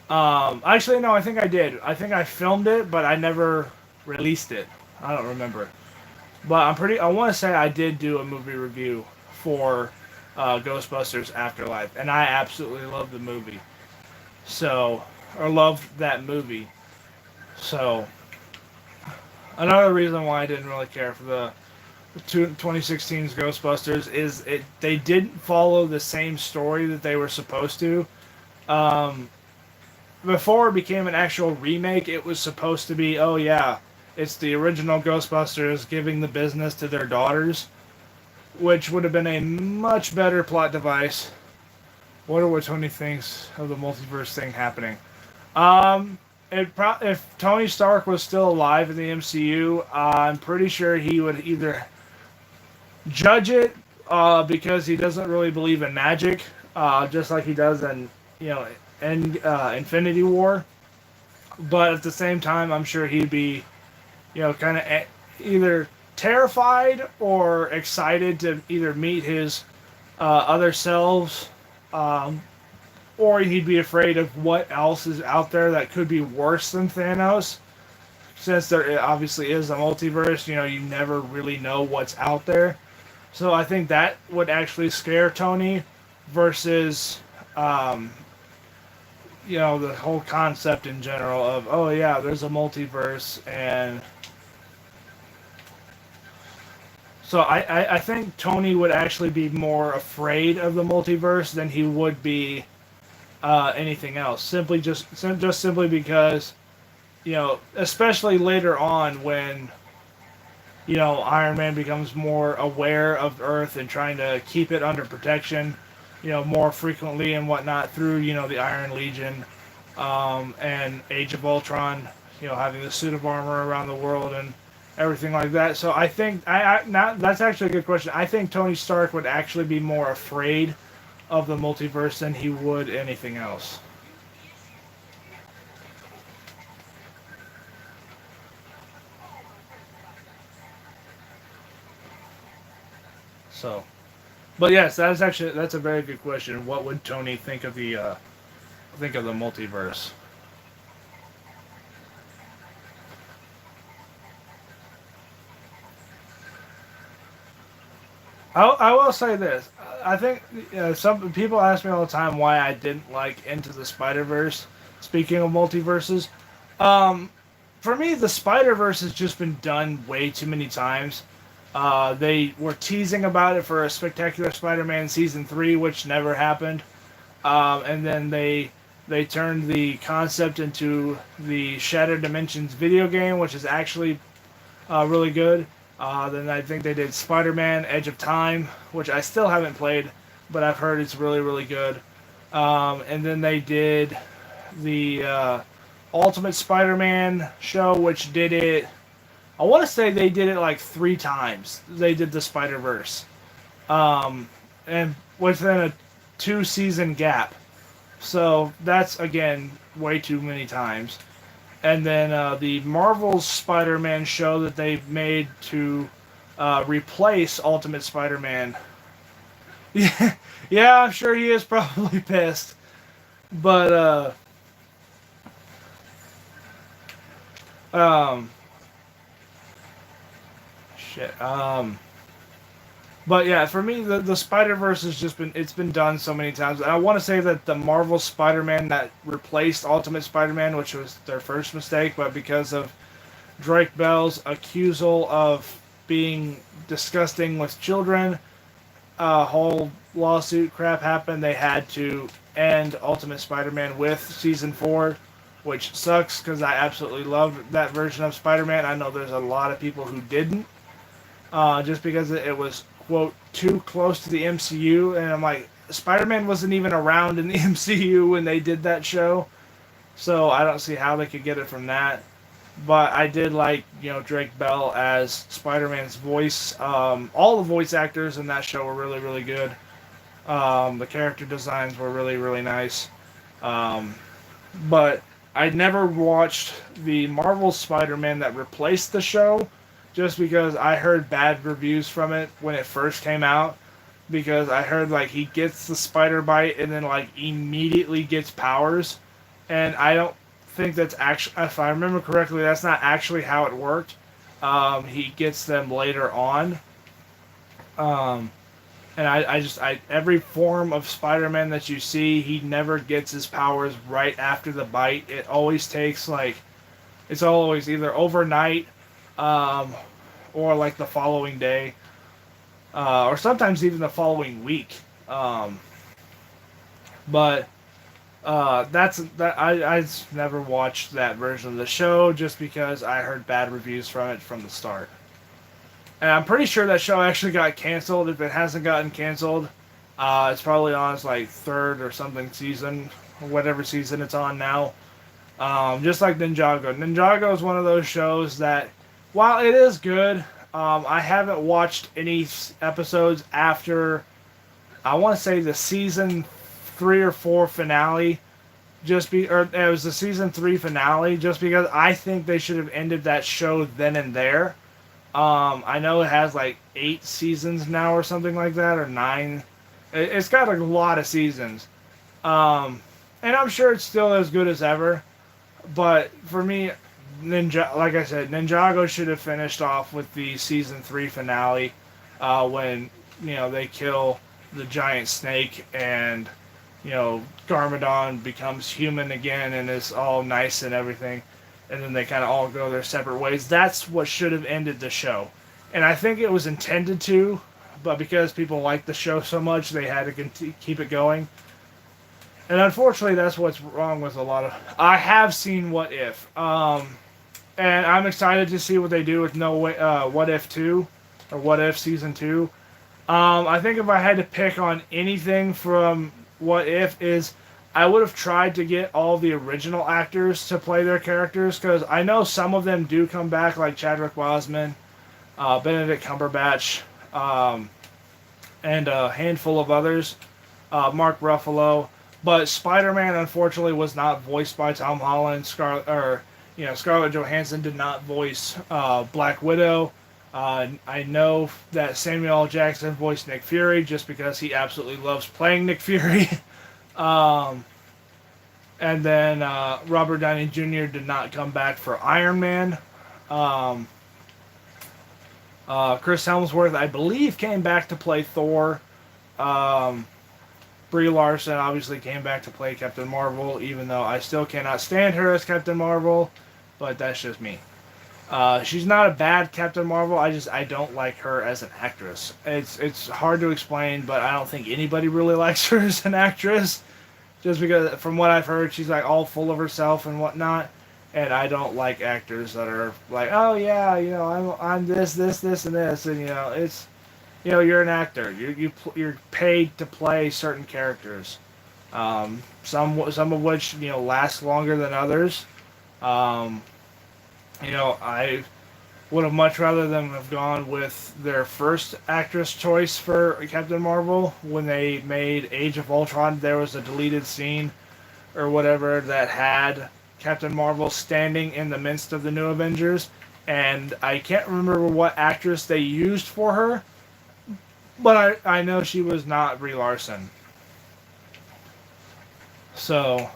S1: Actually, no, I think I did. I think I filmed it, but I never released it. I don't remember. But I want to say I did do a movie review for Ghostbusters Afterlife, and I absolutely loved the movie. Loved that movie. So another reason why I didn't really care for the 2016's Ghostbusters is they didn't follow the same story that they were supposed to. Um, Before it became an actual remake, it was supposed to be, oh yeah, it's the original Ghostbusters giving the business to their daughters, which would have been a much better plot device. Wonder what Tony thinks of the multiverse thing happening. Um, if Tony Stark was still alive in the MCU, I'm pretty sure he would either judge it because he doesn't really believe in magic, just like he does in Infinity War. But at the same time, I'm sure he'd be kind of either terrified or excited to either meet his other selves, um, or he'd be afraid of what else is out there that could be worse than Thanos. Since there obviously is a multiverse, you never really know what's out there. So I think that would actually scare Tony versus, um, the whole concept in general of, oh yeah, there's a multiverse. And so I think Tony would actually be more afraid of the multiverse than he would be anything else. Simply because, especially later on when Iron Man becomes more aware of Earth and trying to keep it under protection, more frequently and whatnot through, the Iron Legion, and Age of Ultron, having the suit of armor around the world and everything like that. So I think that's actually a good question. I think Tony Stark would actually be more afraid of the multiverse than he would anything else. So, but yes, that's a very good question. What would Tony think of the multiverse? I will say this. I think some people ask me all the time why I didn't like Into the Spider Verse. Speaking of multiverses, um, for me, the Spider Verse has just been done way too many times. They were teasing about it for a Spectacular Spider-Man season 3, which never happened. And then they turned the concept into the Shattered Dimensions video game, which is actually really good. Then I think they did Spider-Man: Edge of Time, which I still haven't played, but I've heard it's really really good. And then they did the Ultimate Spider-Man show, which did it. I want to say they did it like 3 times. They did the Spider Verse, and within a 2 season gap. So that's again way too many times. And then the Marvel's Spider-Man show that they made to replace Ultimate Spider-Man. Yeah, yeah, I'm sure he is probably pissed. But um, shit. But yeah, for me, the Spider Verse has just been done so many times. And I want to say that the Marvel Spider-Man that replaced Ultimate Spider-Man, which was their first mistake, but because of Drake Bell's accusal of being disgusting with children, a whole lawsuit crap happened. They had to end Ultimate Spider-Man with season 4, which sucks because I absolutely loved that version of Spider-Man. I know there's a lot of people who didn't, just because it was quote too close to the MCU, and I'm like, Spider-Man wasn't even around in the MCU when they did that show, so I don't see how they could get it from that. But I did like Drake Bell as Spider-Man's voice. All the voice actors in that show were really really good. The character designs were really really nice. Um, but I never watched the Marvel Spider-Man that replaced the show, just because I heard bad reviews from it when it first came out. Because I heard like he gets the spider bite and then like immediately gets powers, and I don't think that's actually, if I remember correctly, that's not actually how it worked. He gets them later on. Um, and I every form of Spider-Man that you see, he never gets his powers right after the bite. It always takes like It's always either overnight, um, or like the following day, or sometimes even the following week. Um, but that's that. I never watched that version of the show just because I heard bad reviews from it from the start. And I'm pretty sure that show actually got canceled. If it hasn't gotten canceled, it's probably on its like third or something season, or whatever season it's on now. Just like Ninjago. Ninjago is one of those shows that, while it is good, I haven't watched any episodes after, I want to say, the season 3 or 4 finale. Or it was the season 3 finale, just because I think they should have ended that show then and there. I know it has like 8 seasons now or something like that, or 9. It's got a lot of seasons. And I'm sure it's still as good as ever. But for me, like I said, Ninjago should have finished off with the season 3 finale, when they kill the giant snake, and Garmadon becomes human again and is all nice and everything, and then they kind of all go their separate ways. That's what should have ended the show, and I think it was intended to, but because people liked the show so much, they had to keep it going. And unfortunately, that's what's wrong with a lot of. I have seen What If, and I'm excited to see what they do with What If 2, or What If Season 2. I think if I had to pick on anything from What If, is I would have tried to get all the original actors to play their characters, because I know some of them do come back, like Chadwick Boseman, Benedict Cumberbatch, and a handful of others, Mark Ruffalo. But Spider-Man, unfortunately, was not voiced by Tom Holland. Scarlett Johansson did not voice Black Widow. I know that Samuel L. Jackson voiced Nick Fury just because he absolutely loves playing Nick Fury. um, and then Robert Downey Jr. did not come back for Iron Man. Um, Chris Hemsworth, I believe, came back to play Thor. Um, Brie Larson obviously came back to play Captain Marvel, even though I still cannot stand her as Captain Marvel, but that's just me. She's not a bad Captain Marvel. I don't like her as an actress. It's hard to explain, but I don't think anybody really likes her as an actress. Just because, from what I've heard, she's like all full of herself and whatnot, and I don't like actors that are like, oh yeah, I'm this, and this, and it's, you're an actor. You're paid to play certain characters. Some of which last longer than others. Um, I would have much rather them have gone with their first actress choice for Captain Marvel. When they made Age of Ultron, there was a deleted scene or whatever that had Captain Marvel standing in the midst of the new Avengers, and I can't remember what actress they used for her, but I know she was not Brie Larson. So,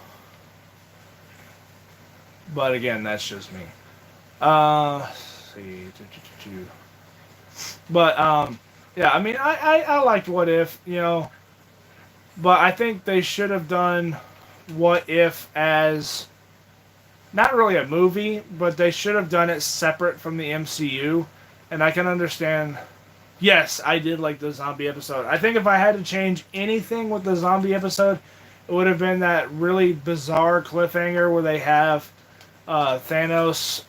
S1: but again, that's just me. Let's see. But, yeah, I mean, I liked What If, but I think they should have done What If as not really a movie, but they should have done it separate from the MCU. And I can understand. Yes, I did like the zombie episode. I think if I had to change anything with the zombie episode, it would have been that really bizarre cliffhanger where they have Thanos,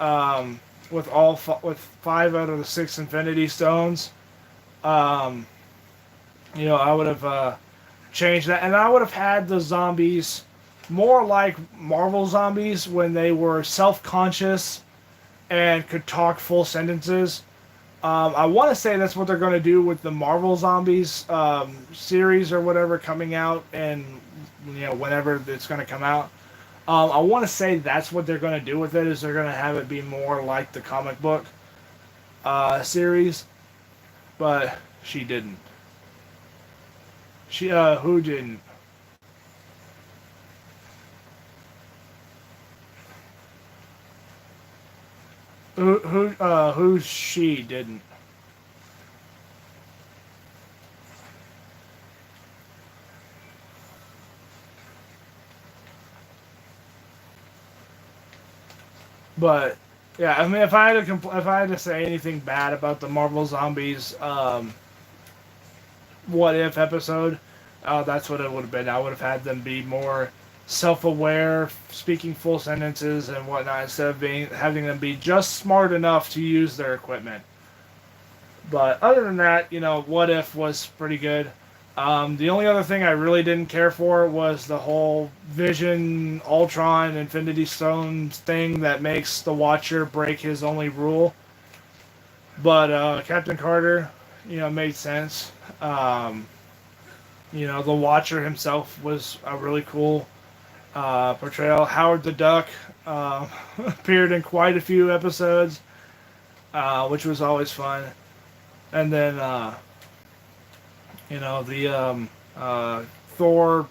S1: with 5 out of the 6 Infinity Stones. Um, I would have changed that, and I would have had the zombies more like Marvel zombies when they were self-conscious and could talk full sentences. I want to say that's what they're going to do with the Marvel Zombies series or whatever coming out, and whenever it's going to come out. I want to say that's what they're going to do with it. Is they're going to have it be more like the comic book series, but she didn't. Who didn't? Who she didn't? But yeah, I mean, if I had to if I had to say anything bad about the Marvel Zombies What If episode, that's what it would have been. I would have had them be more self-aware, speaking full sentences and whatnot, instead of having them be just smart enough to use their equipment. But other than that, What If was pretty good. The only other thing I really didn't care for was the whole Vision, Ultron, Infinity Stones thing that makes the Watcher break his only rule. But Captain Carter, made sense. The Watcher himself was a really cool portrayal. Howard the Duck appeared in quite a few episodes, which was always fun. And then, the Thor,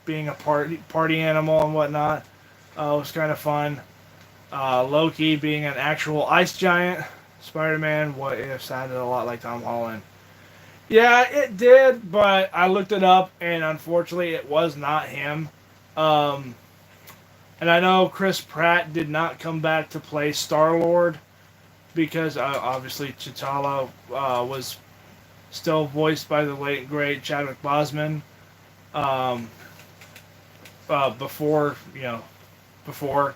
S1: being a party animal and whatnot, was kind of fun. Loki being an actual ice giant. Spider-Man, What If, sounded a lot like Tom Holland. Yeah, it did, but I looked it up, and unfortunately, it was not him. Um, and I know Chris Pratt did not come back to play Star-Lord because obviously T'Challa was still voiced by the late great Chadwick Boseman. Um, before before.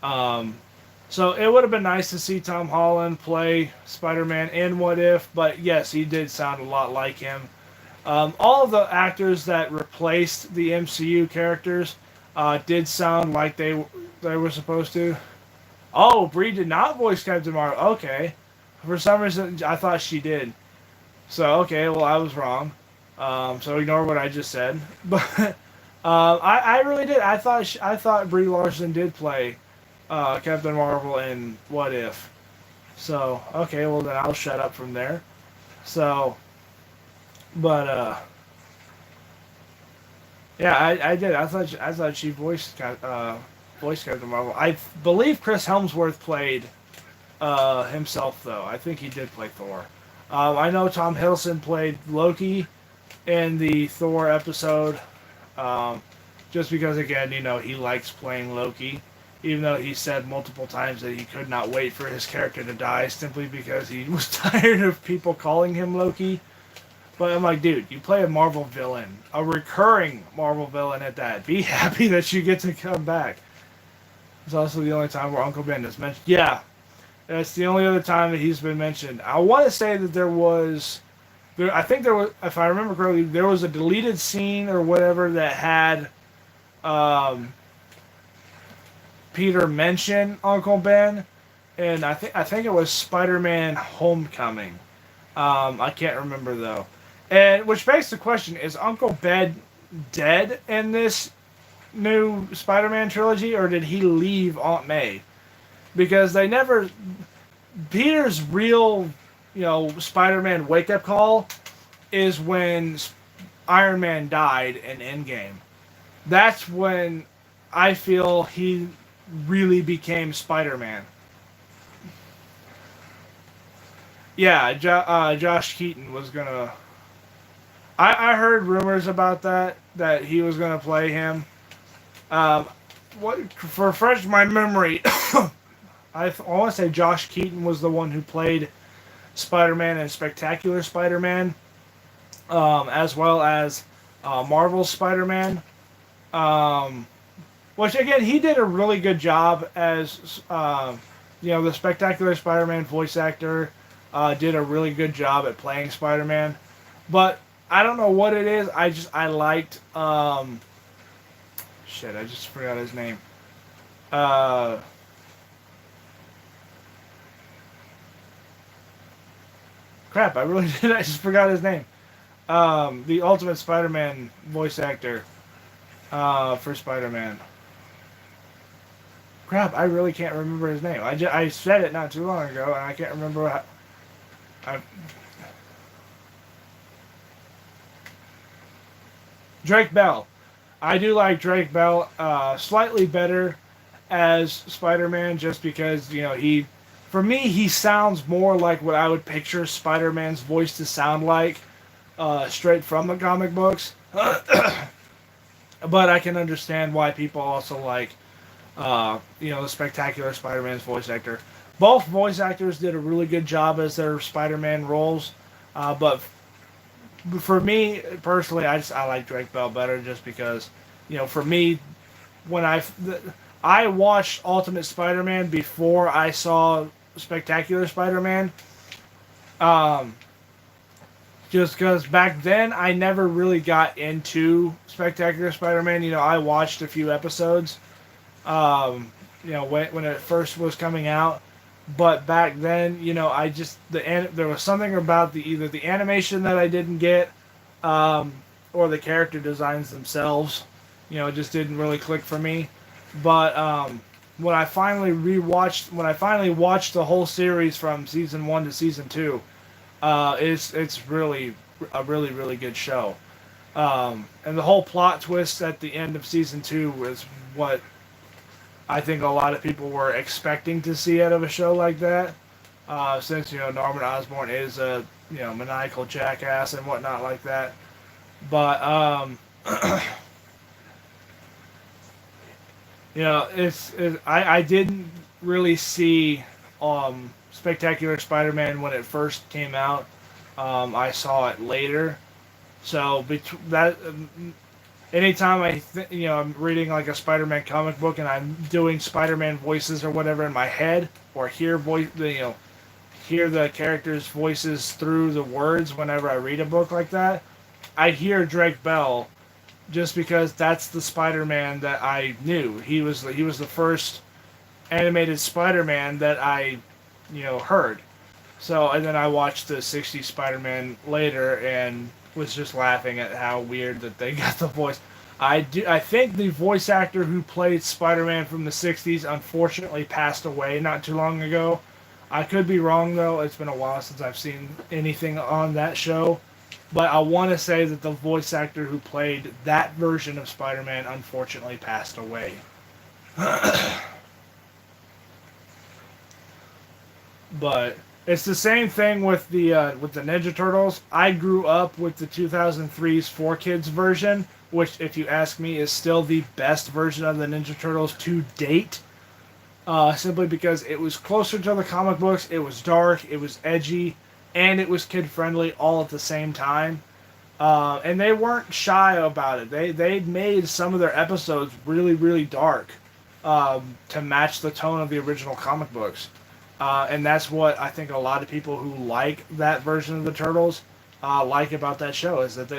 S1: Um, so it would have been nice to see Tom Holland play Spider-Man in What If, but yes, he did sound a lot like him. All of the actors that replaced the MCU characters did sound like they were supposed to. Oh, Brie did not voice Captain Marvel. Okay, for some reason I thought she did. So okay, well I was wrong. So ignore what I just said. But I really did. I thought Brie Larson did play Captain Marvel in What If. So okay, well then I'll shut up from there. So, but yeah, I did. I thought she voiced Captain Marvel. I believe Chris Hemsworth played himself though. I think he did play Thor. I know Tom Hiddleston played Loki in the Thor episode. Just because, again, he likes playing Loki, even though he said multiple times that he could not wait for his character to die simply because he was tired of people calling him Loki. But I'm like, dude, you play a Marvel villain, a recurring Marvel villain at that. Be happy that you get to come back. It's also the only time where Uncle Ben is mentioned. Yeah, that's the only other time that he's been mentioned. I want to say that I think there was, if I remember correctly, there was a deleted scene or whatever that had Peter mention Uncle Ben, and I think it was Spider-Man: Homecoming. I can't remember though, and which begs the question: is Uncle Ben dead in this new Spider-Man trilogy, or did he leave Aunt May? Because they never. Peter's real, Spider-Man wake-up call is when Iron Man died in Endgame. That's when I feel he really became Spider-Man. Yeah, Josh Keaton was gonna. I heard rumors about that he was gonna play him. What for? Refresh my memory. I want to say Josh Keaton was the one who played Spider-Man and Spectacular Spider-Man, as well as Marvel's Spider-Man. Which again, he did a really good job as the Spectacular Spider-Man voice actor. Did a really good job at playing Spider-Man, but I don't know what it is. I liked shit. I just forgot his name. Crap, I really did. I just forgot his name. The Ultimate Spider-Man voice actor for Spider-Man. Crap, I really can't remember his name. I said it not too long ago, and I can't remember how... Drake Bell. I do like Drake Bell slightly better as Spider-Man just because, for me, he sounds more like what I would picture Spider-Man's voice to sound like straight from the comic books. But I can understand why people also like The Spectacular Spider-Man's voice actor. Both voice actors did a really good job as their Spider-Man roles, but for me personally, I like Drake Bell better just because, for me, when I watched Ultimate Spider-Man before I saw Spectacular Spider-Man, um, just because back then I never really got into Spectacular Spider-Man. I watched a few episodes, when it first was coming out. But back then, I just there was something about either the animation that I didn't get, um, or the character designs themselves. It just didn't really click for me. But when I finally watched the whole series from season 1 to season 2, it's really a really really good show. And the whole plot twist at the end of season 2 was what I think a lot of people were expecting to see out of a show like that. Since Norman Osborn is a maniacal jackass and whatnot like that. But I didn't really see Spectacular Spider-Man when it first came out. I saw it later. So anytime I'm reading like a Spider-Man comic book and I'm doing Spider-Man voices or whatever in my head, or hear the characters' voices through the words whenever I read a book like that, I hear Drake Bell just because that's the Spider-Man that I knew. He was the first animated Spider-Man that I heard. So and then I watched the '60s Spider-Man later and was just laughing at how weird that they got the voice. I think the voice actor who played Spider-Man from the '60s unfortunately passed away not too long ago. I could be wrong though. It's been a while since I've seen anything on that show. But I want to say that the voice actor who played that version of Spider-Man unfortunately passed away. But it's the same thing with the Ninja Turtles. I grew up with the 2003's 4Kids version, which, if you ask me, is still the best version of the Ninja Turtles to date. Simply because it was closer to the comic books, it was dark, it was edgy, and it was kid friendly all at the same time. And they weren't shy about it. They made some of their episodes really really dark, to match the tone of the original comic books. And that's what I think a lot of people who like that version of the Turtles like about that show, is that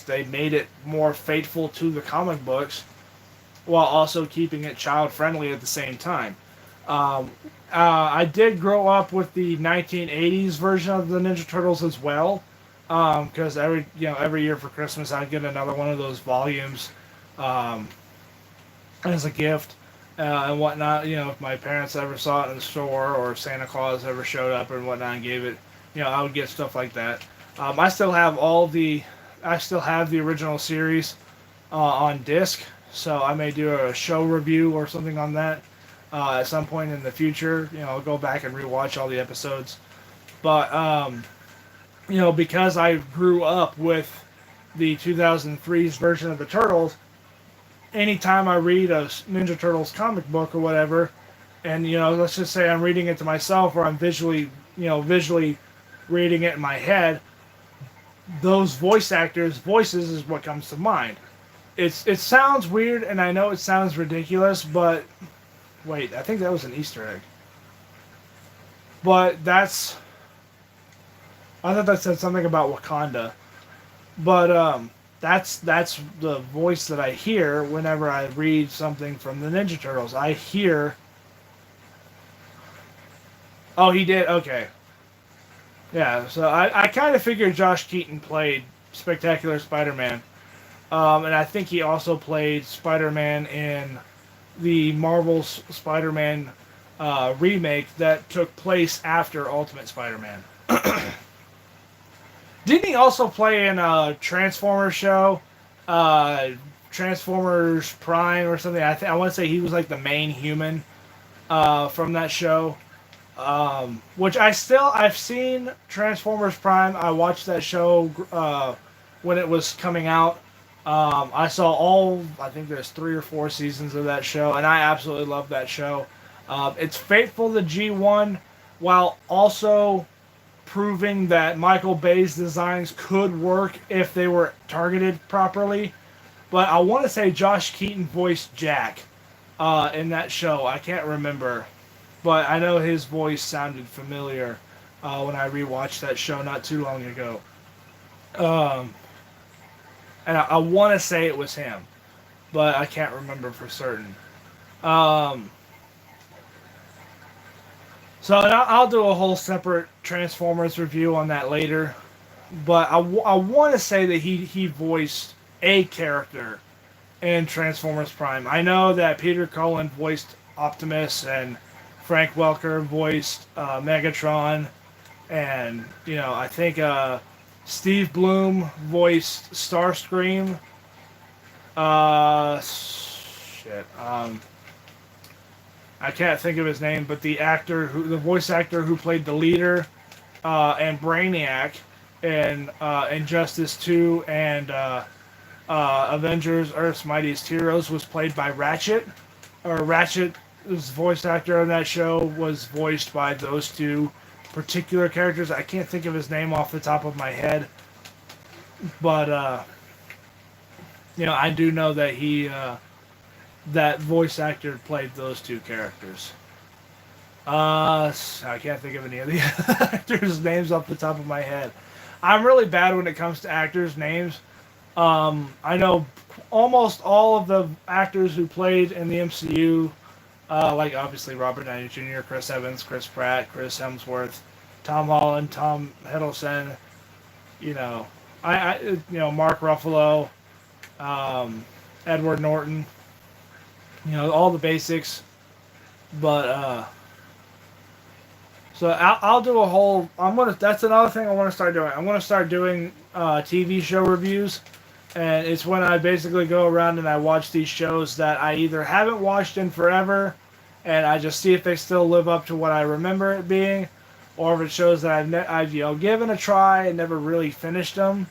S1: they made it more faithful to the comic books while also keeping it child friendly at the same time. Um, I did grow up with the 1980s version of the Ninja Turtles as well, because every year for Christmas I'd get another one of those volumes, um, as a gift, and whatnot. If my parents ever saw it in the store or Santa Claus ever showed up and whatnot and gave it, I would get stuff like that. I still have the original series on disc, so I may do a show review or something on that at some point in the future. I'll go back and rewatch all the episodes. But because I grew up with the 2003's version of the Turtles, anytime I read a Ninja Turtles comic book or whatever, and let's just say I'm reading it to myself or I'm visually reading it in my head, those voice actors' voices is what comes to mind. It sounds weird, and I know it sounds ridiculous, but wait, I think that was an Easter egg. But I thought that said something about Wakanda. But that's the voice that I hear whenever I read something from the Ninja Turtles. I hear. Oh, he did. Okay. Yeah. So I kind of figured Josh Keaton played Spectacular Spider-Man, and I think he also played Spider-Man in the Marvel's Spider-Man remake that took place after Ultimate Spider-Man. Didn't he also play in a Transformers show, uh, Transformers Prime or something? I want to say he was like the main human from that show. Which I've seen Transformers Prime. I watched that show when it was coming out. I saw all, I think there's 3 or 4 seasons of that show, and I absolutely love that show. It's faithful to G1 while also proving that Michael Bay's designs could work if they were targeted properly. But I want to say Josh Keaton voiced Jack in that show. I can't remember, but I know his voice sounded familiar when I rewatched that show not too long ago. Um, and I want to say it was him, but I can't remember for certain. Um, so I'll do a whole separate Transformers review on that later. But I want to say that he voiced a character in Transformers Prime. I know that Peter Cullen voiced Optimus and Frank Welker voiced Megatron, and I think Steve Bloom voiced Starscream. Shit. I can't think of his name, but the voice actor who played the leader and Brainiac in Injustice 2 and Avengers: Earth's Mightiest Heroes was played by Ratchet. Or Ratchet's voice actor on that show was voiced by those two particular characters. I can't think of his name off the top of my head, but I do know that that voice actor played those two characters. I can't think of any of the actors' names off the top of my head. I'm really bad when it comes to actors' names. I know almost all of the actors who played in the MCU, like obviously Robert Downey Jr., Chris Evans, Chris Pratt, Chris Hemsworth, Tom Holland, Tom Hiddleston. Mark Ruffalo, Edward Norton. All the basics. But so I'll do a whole. That's another thing I want to start doing. I'm gonna start doing TV show reviews, and it's when I basically go around and I watch these shows that I either haven't watched in forever, and I just see if they still live up to what I remember it being, or if it shows that I've given a try and never really finished them,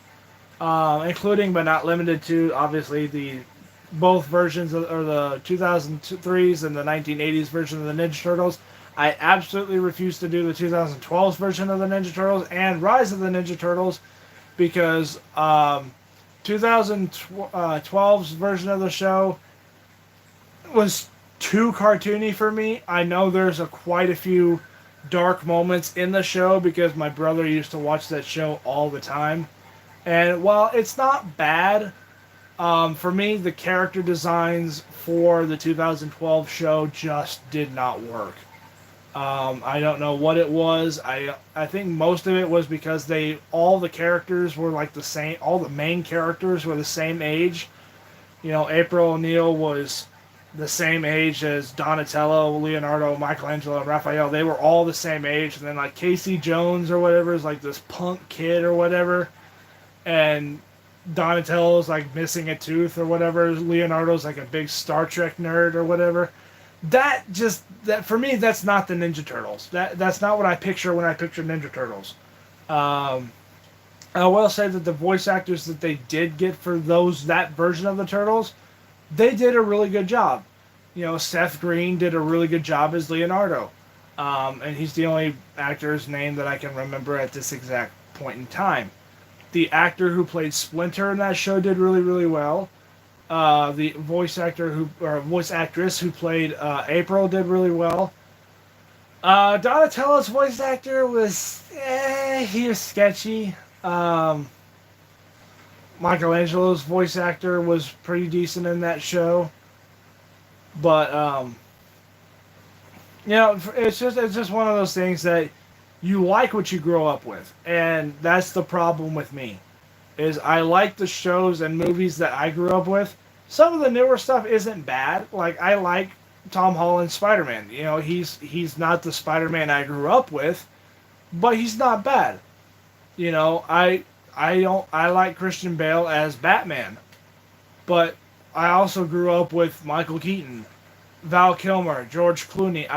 S1: including but not limited to obviously the both versions or the 2003s and the 1980s version of the Ninja Turtles. I absolutely refuse to do the 2012 version of the Ninja Turtles and Rise of the Ninja Turtles because 2012's version of the show was too cartoony for me. I know there's quite a few dark moments in the show because my brother used to watch that show all the time. And while it's not bad, for me, the character designs for the 2012 show just did not work. I don't know what it was. I think most of it was because all the characters were like the same. All the main characters were the same age. April O'Neil was the same age as Donatello, Leonardo, Michelangelo, and Raphael. They were all the same age. And then like Casey Jones or whatever is like this punk kid or whatever. And Donatello's like missing a tooth or whatever. Leonardo's like a big Star Trek nerd or whatever. That for me, that's not the Ninja Turtles. That's not what I picture when I picture Ninja Turtles. I will say that the voice actors that they did get for that version of the Turtles, they did a really good job. Seth Green did a really good job as Leonardo, and he's the only actor's name that I can remember at this exact point in time. The actor who played Splinter in that show did really, really well. The voice actress who played April did really well. Donatello's voice actor he was sketchy. Michelangelo's voice actor was pretty decent in that show. But it's just one of those things that you like what you grow up with, and that's the problem with me. Is I like the shows and movies that I grew up with. Some of the newer stuff isn't bad. Like I like Tom Holland's Spider-Man. He's not the Spider-Man I grew up with, but he's not bad. I like Christian Bale as Batman, but I also grew up with Michael Keaton, Val Kilmer, George Clooney.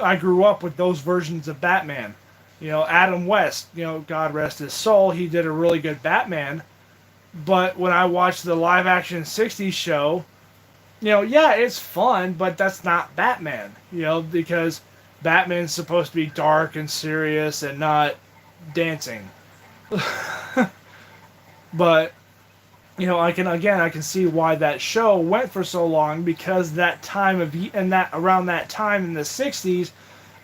S1: I grew up with those versions of Batman. Adam West, God rest his soul, he did a really good Batman, But when I watch the live action 60s show, yeah, it's fun, but that's not Batman, because Batman's supposed to be dark and serious and not dancing. But, I can see why that show went for so long, because that time of and that around that time in the 60s,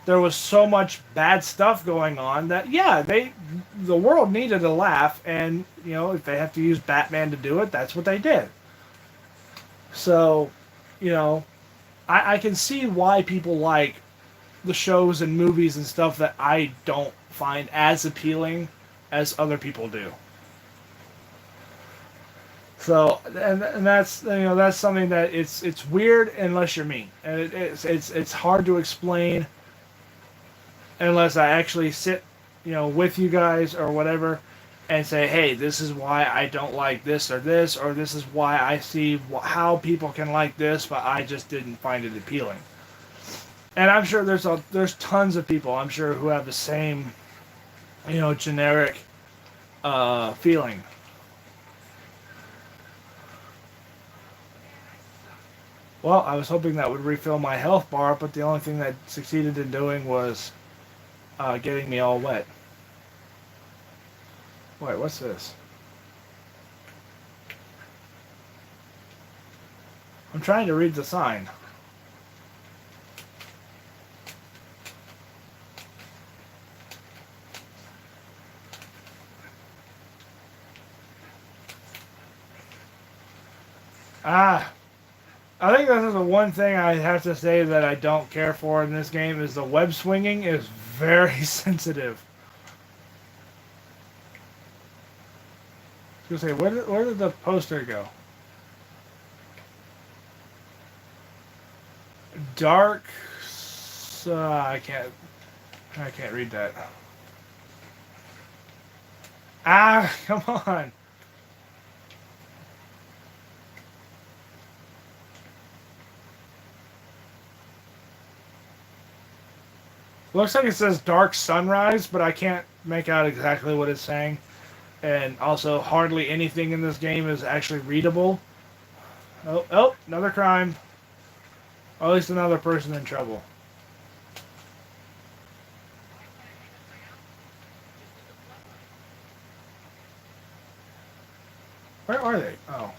S1: there was so much bad stuff going on that, yeah, the world needed a laugh, and if they have to use Batman to do it, that's what they did. So, you know, I can see why people like the shows and movies and stuff that I don't find as appealing as other people do. So, and that's that's something that it's weird unless you're me, and it's hard to explain unless I actually sit with you guys or whatever and say, hey, this is why I don't like this, or this is why I see how people can like this, but I just didn't find it appealing. And I'm sure there's tons of people I'm sure who have the same generic feeling. Well, I was hoping that would refill my health bar, but the only thing that succeeded in doing was getting me all wet. Wait, what's this? I'm trying to read the sign. Ah, I think this is the one thing I have to say that I don't care for in this game is the web swinging is very sensitive. I was gonna say, where did the poster go? Dark. I can't read that. Ah, come on. Looks like it says Dark Sunrise, but I can't make out exactly what it's saying. And also, hardly anything in this game is actually readable. Oh, another crime. Or at least another person in trouble. Where are they? Oh.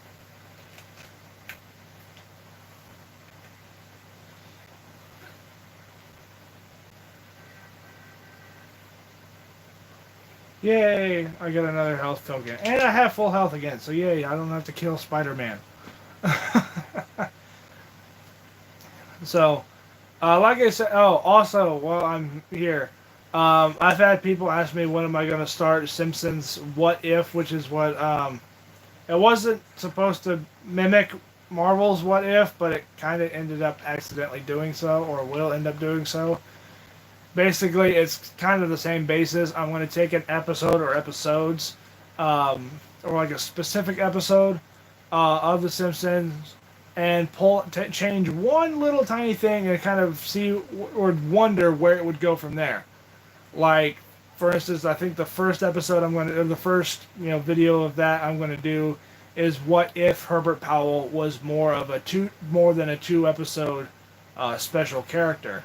S1: Yay! I get another health token. And I have full health again, so yay, I don't have to kill Spider-Man. So, like I said, also, while I'm here, I've had people ask me when am I going to start Simpsons What If, which is what, it wasn't supposed to mimic Marvel's What If, but it kind of ended up accidentally doing so, or will end up doing so. Basically, it's kind of the same basis. I'm going to take an episode or episodes, or like a specific episode of The Simpsons, and change one little tiny thing and kind of see or wonder where it would go from there. Like, for instance, I think the first episode or the first video of that I'm going to do is what if Herbert Powell was more than a 2 episode special character.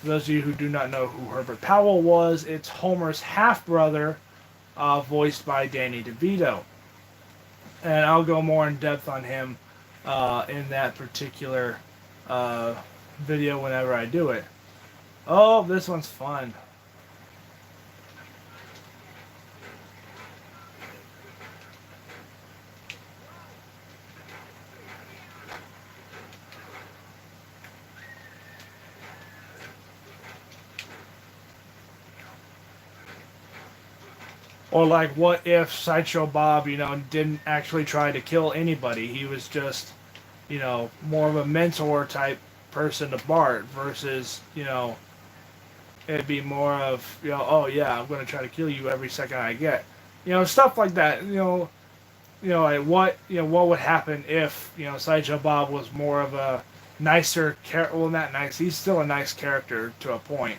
S1: For those of you who do not know who Herbert Powell was, it's Homer's half brother, voiced by Danny DeVito, and I'll go more in depth on him in that particular video whenever I do it. Oh, this one's fun. Or like, what if Sideshow Bob, didn't actually try to kill anybody? He was just, more of a mentor type person to Bart versus, it'd be more of, oh yeah, I'm going to try to kill you every second I get. Stuff like that. Like what would happen if, Sideshow Bob was more of a nicer character? Well, not nice. He's still a nice character to a point,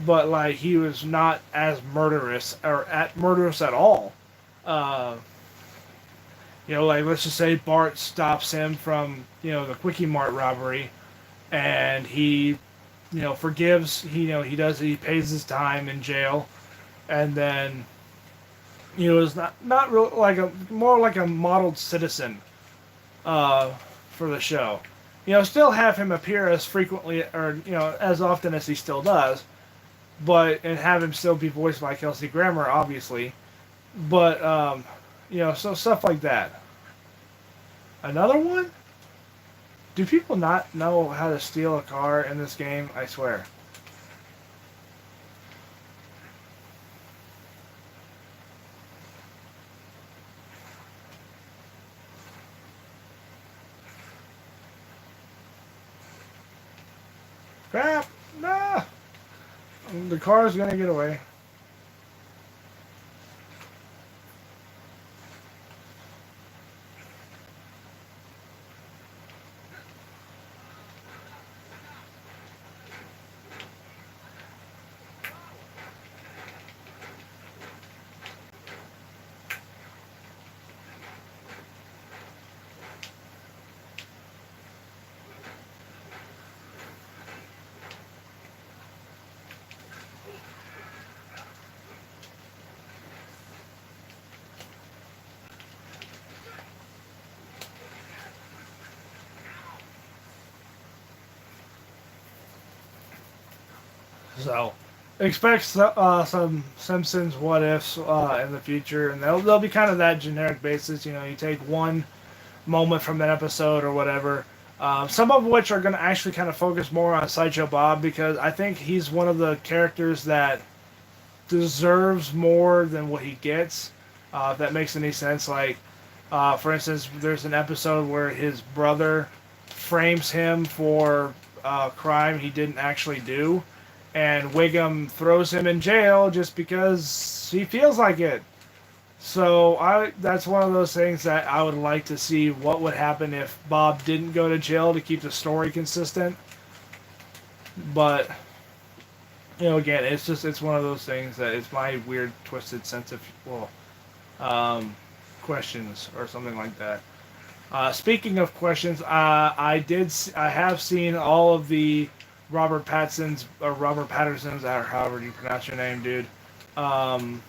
S1: but like he was not as murderous or murderous at all. Uh, Like let's just say Bart stops him from the Quickie Mart robbery, and he forgives. He does. He pays his time in jail, and then is not real like a more like a modeled citizen uh, for the show. Still have him appear as frequently or as often as he still does, and have him still be voiced by Kelsey Grammer, obviously. But so stuff like that. Another one? Do people not know how to steal a car in this game? I swear. Crap! Nah! The car is gonna get away. So, expect some Simpsons what ifs in the future, and they'll be kind of that generic basis. You take one moment from an episode or whatever. Some of which are going to actually kind of focus more on Sideshow Bob because I think he's one of the characters that deserves more than what he gets. If that makes any sense. Like, for instance, there's an episode where his brother frames him for a crime he didn't actually do, and Wiggum throws him in jail just because he feels like it. So that's one of those things that I would like to see what would happen if Bob didn't go to jail to keep the story consistent. But again, it's one of those things that it's my weird twisted sense of um, questions or something like that. Speaking of questions, I have seen all of the Robert Patterson's, or however you pronounce your name, dude. Um,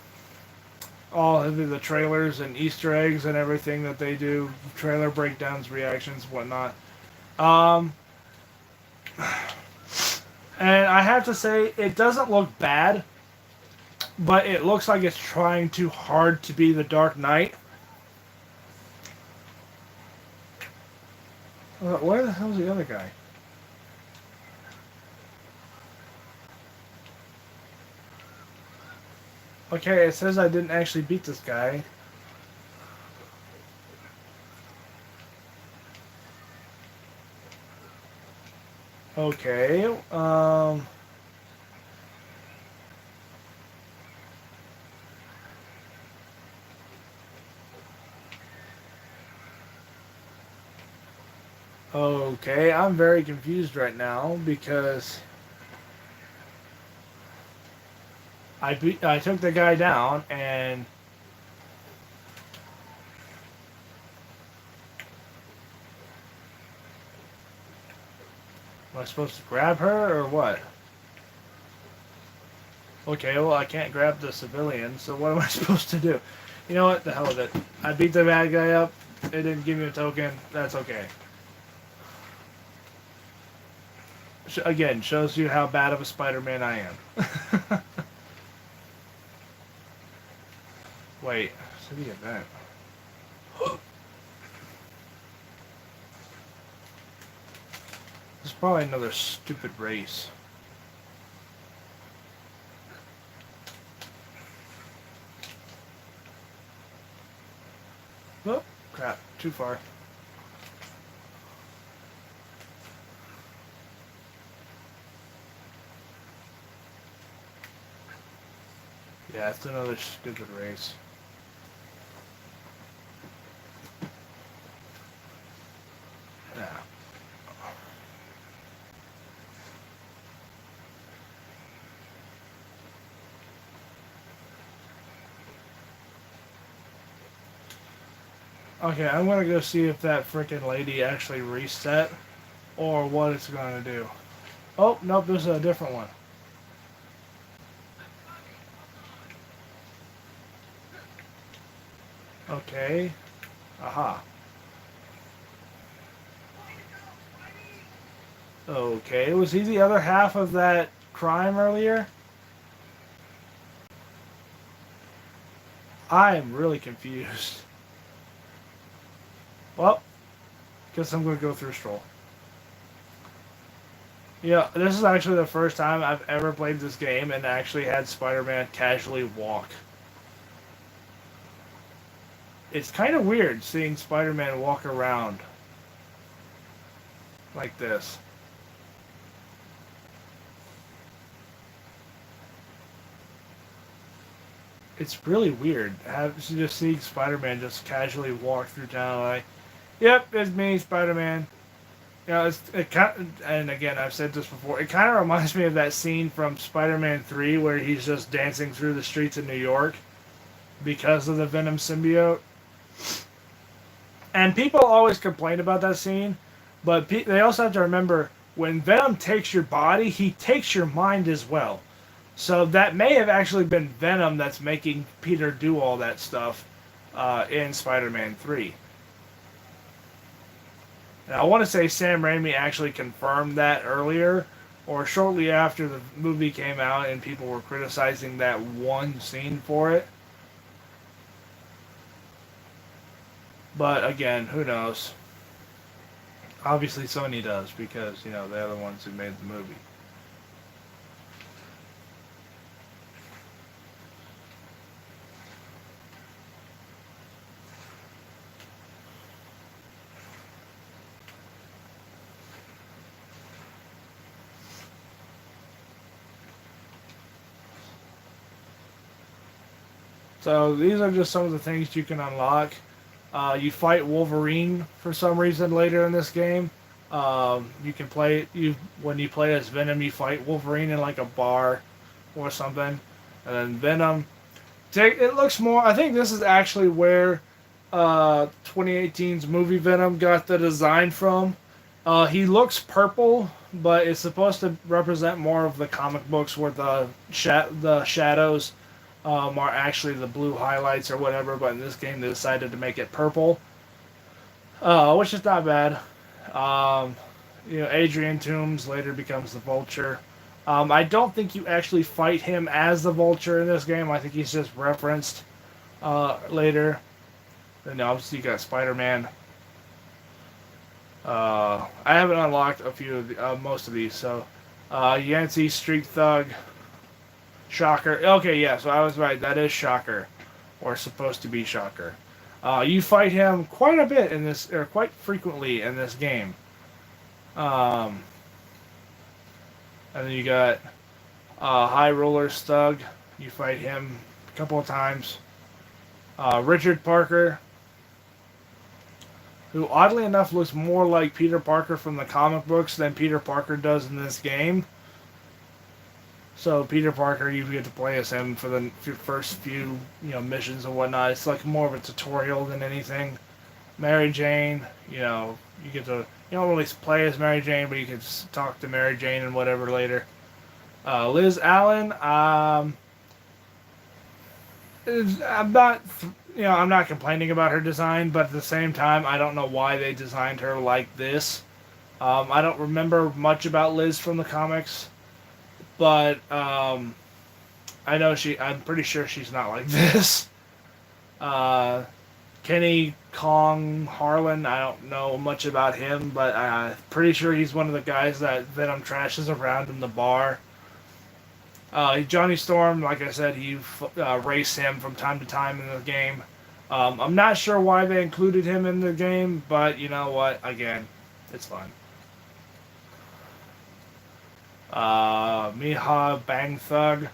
S1: all of the trailers and Easter eggs and everything that they do, trailer breakdowns, reactions, whatnot. Um, and I have to say, it doesn't look bad, but it looks like it's trying too hard to be the Dark Knight. Where the hell's the other guy? Okay, it says I didn't actually beat this guy. Okay, okay, I'm very confused right now because I took the guy down and am I supposed to grab her or what? Okay, well I can't grab the civilian, so what am I supposed to do? You know what? The hell with it. I beat the bad guy up. It didn't give me a token. That's okay. Again, shows you how bad of a Spider-Man I am. Wait, city event. This is probably another stupid race. Oh, crap. Too far. Yeah, it's another stupid race. Yeah. Okay, I'm gonna go see if that freaking lady actually reset or what it's gonna do. Oh, nope, there's a different one. Okay. Aha. Okay, was he the other half of that crime earlier? I am really confused. Well, guess I'm gonna go through Stroll. Yeah, this is actually the first time I've ever played this game and actually had Spider-Man casually walk. It's kind of weird seeing Spider-Man walk around like this. It's really weird just seeing Spider-Man just casually walk through town like, yep, it's me, Spider-Man. You know, it kind of, and again, I've said this before, it kind of reminds me of that scene from Spider-Man 3 where he's just dancing through the streets of New York because of the Venom symbiote. And people always complain about that scene, but they also have to remember when Venom takes your body, he takes your mind as well. So that may have actually been Venom that's making Peter do all that stuff in Spider-Man 3. And I want to say Sam Raimi actually confirmed that earlier, or shortly after the movie came out and people were criticizing that one scene for it. But again, who knows? Obviously Sony does because, you know, they're the ones who made the movie. So these are just some of the things you can unlock. You fight Wolverine for some reason later in this game. You can play when you play as Venom. You fight Wolverine in like a bar or something, and then Venom. It looks more. I think this is actually where 2018's movie Venom got the design from. He looks purple, but it's supposed to represent more of the comic books where the shadows are actually the blue highlights or whatever. But in this game, they decided to make it purple, which is not bad. Um, Adrian Toomes later becomes the Vulture. I don't think you actually fight him as the Vulture in this game. I think he's just referenced later. Then obviously you got Spider-Man. I haven't unlocked most of these, so Yancey, Street Thug, Shocker. Okay, yeah, so I was right. That is Shocker, or supposed to be Shocker. You fight him quite a bit in this, or quite frequently in this game. And then you got High Roller Stug. You fight him a couple of times. Richard Parker, who oddly enough looks more like Peter Parker from the comic books than Peter Parker does in this game. So Peter Parker, you get to play as him for the first few missions and whatnot. It's like more of a tutorial than anything. Mary Jane, you get to you don't really play as Mary Jane, but you can talk to Mary Jane and whatever later. Liz Allen, I'm not I'm not complaining about her design, but at the same time, I don't know why they designed her like this. I don't remember much about Liz from the comics, but I know I'm pretty sure she's not like this. Kenny Kong Harlan, I don't know much about him, but I'm pretty sure he's one of the guys that Venom trashes around in the bar. Johnny Storm, like I said, you race him from time to time in the game. I'm not sure why they included him in the game, but you know what? Again, it's fun. Mihawk Bang Thug.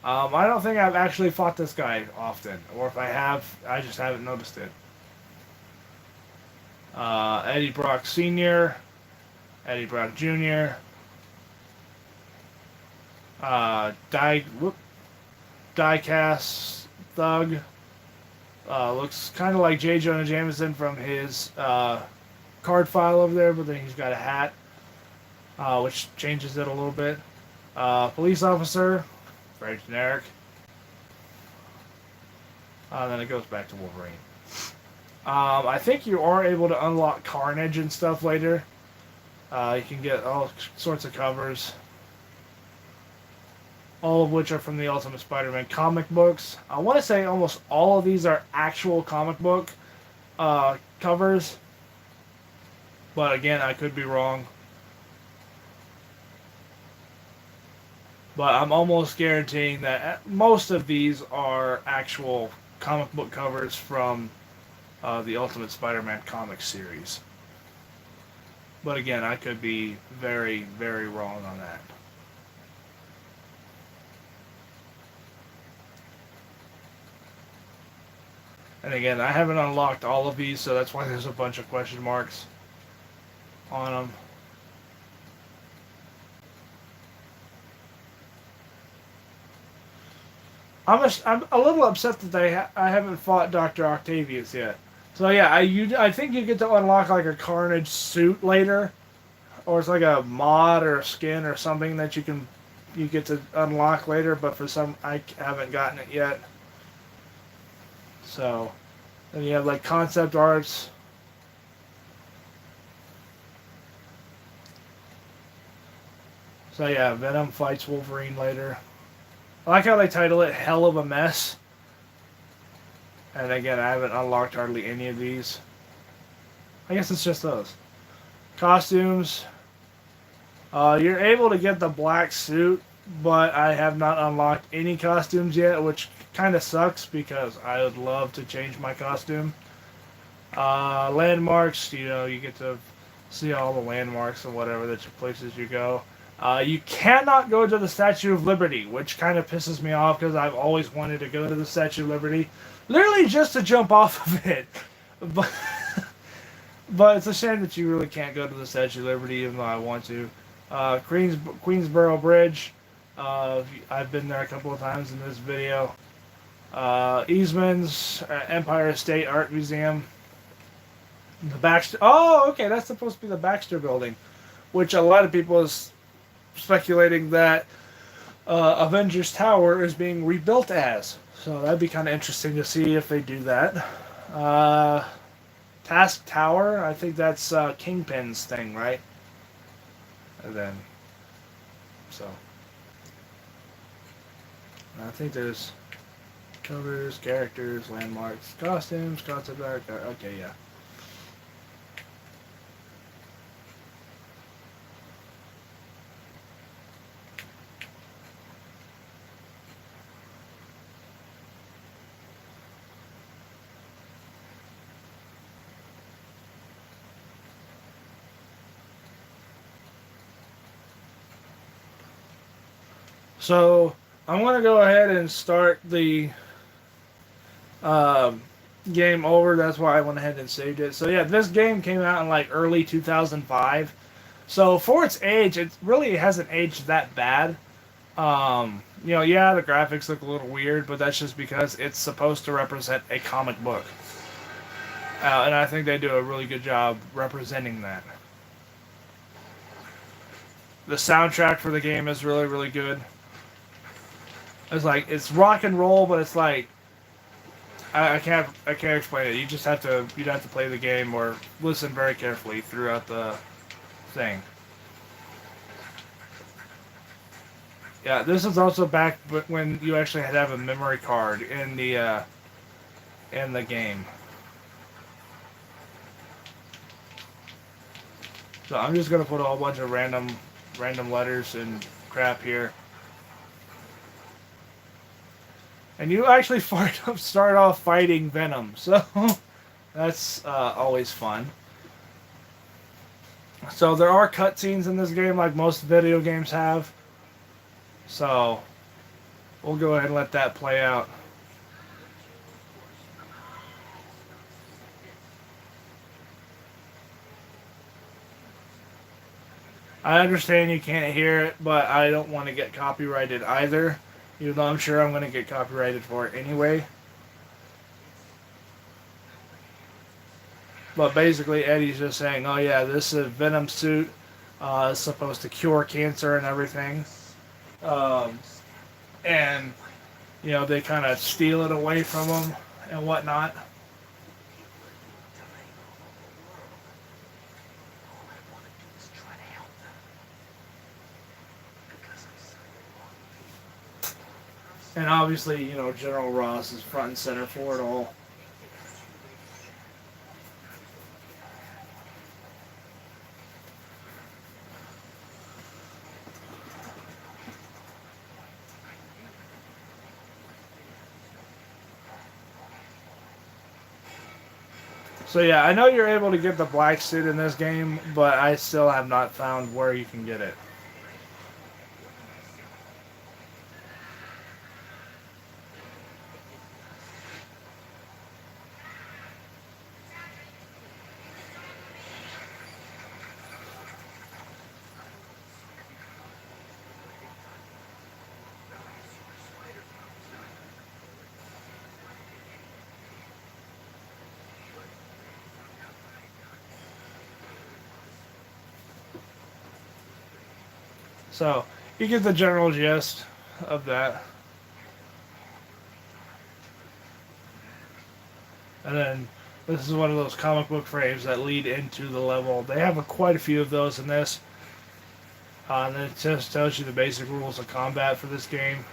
S1: I don't think I've actually fought this guy often, or if I have, I just haven't noticed it. Eddie Brock Sr., Eddie Brock Jr., Diecast Thug, Looks kind of like J. Jonah Jameson from his card file over there, but then he's got a hat, which changes it a little bit. Police officer, very generic. Then it goes back to Wolverine. I think you are able to unlock Carnage and stuff later. You can get all sorts of covers, all of which are from the Ultimate Spider-Man comic books. I want to say almost all of these are actual comic book covers, but again, I could be wrong. But I'm almost guaranteeing that most of these are actual comic book covers from the Ultimate Spider-Man comic series. But again, I could be very, very wrong on that. And again, I haven't unlocked all of these, so that's why there's a bunch of question marks on them. I'm a little upset that I haven't fought Dr. Octavius yet. So yeah, I think you get to unlock like a Carnage suit later, or it's like a mod or a skin or something that you get to unlock later. But for some, I haven't gotten it yet. So then you have like concept arts. So yeah, Venom fights Wolverine later. I like how they title it Hell of a Mess. And again, I haven't unlocked hardly any of these. I guess it's just those. Costumes. You're able to get the black suit, but I have not unlocked any costumes yet, which kind of sucks because I would love to change my costume. Landmarks, you get to see all the landmarks and whatever that places you go. You cannot go to the Statue of Liberty, which kind of pisses me off because I've always wanted to go to the Statue of Liberty, literally just to jump off of it. But it's a shame that you really can't go to the Statue of Liberty, even though I want to. Queensboro Bridge. I've been there a couple of times in this video. Eastman's Empire State Art Museum. The Baxter. Oh, okay, that's supposed to be the Baxter Building, which a lot of people is speculating that Avengers Tower is being rebuilt as. So that'd be kind of interesting to see if they do that. Task Tower, I think that's Kingpin's thing, right? And then, so I think there's covers, characters, landmarks, costumes, concept art. Okay, yeah. So I'm going to go ahead and start the game over. That's why I went ahead and saved it. So yeah, this game came out in like early 2005. So for its age, it really hasn't aged that bad. Yeah, the graphics look a little weird, but that's just because it's supposed to represent a comic book. And I think they do a really good job representing that. The soundtrack for the game is really, really good. It's rock and roll, but it's like I can't explain it. You'd have to play the game or listen very carefully throughout the thing. Yeah, this is also back when you actually had to have a memory card in the game. So I'm just gonna put a whole bunch of random letters and crap here. And you actually start off fighting Venom, so that's always fun. So there are cutscenes in this game, like most video games have. So we'll go ahead and let that play out. I understand you can't hear it, but I don't want to get copyrighted either. Even though I'm sure I'm going to get copyrighted for it anyway. But basically, Eddie's just saying, "Oh yeah, this Venom suit is supposed to cure cancer and everything," um, and they kind of steal it away from him and whatnot. And obviously, General Ross is front and center for it all. So yeah, I know you're able to get the black suit in this game, but I still have not found where you can get it. So you get the general gist of that. And then this is one of those comic book frames that lead into the level. They have quite a few of those in this. And it just tells you the basic rules of combat for this game.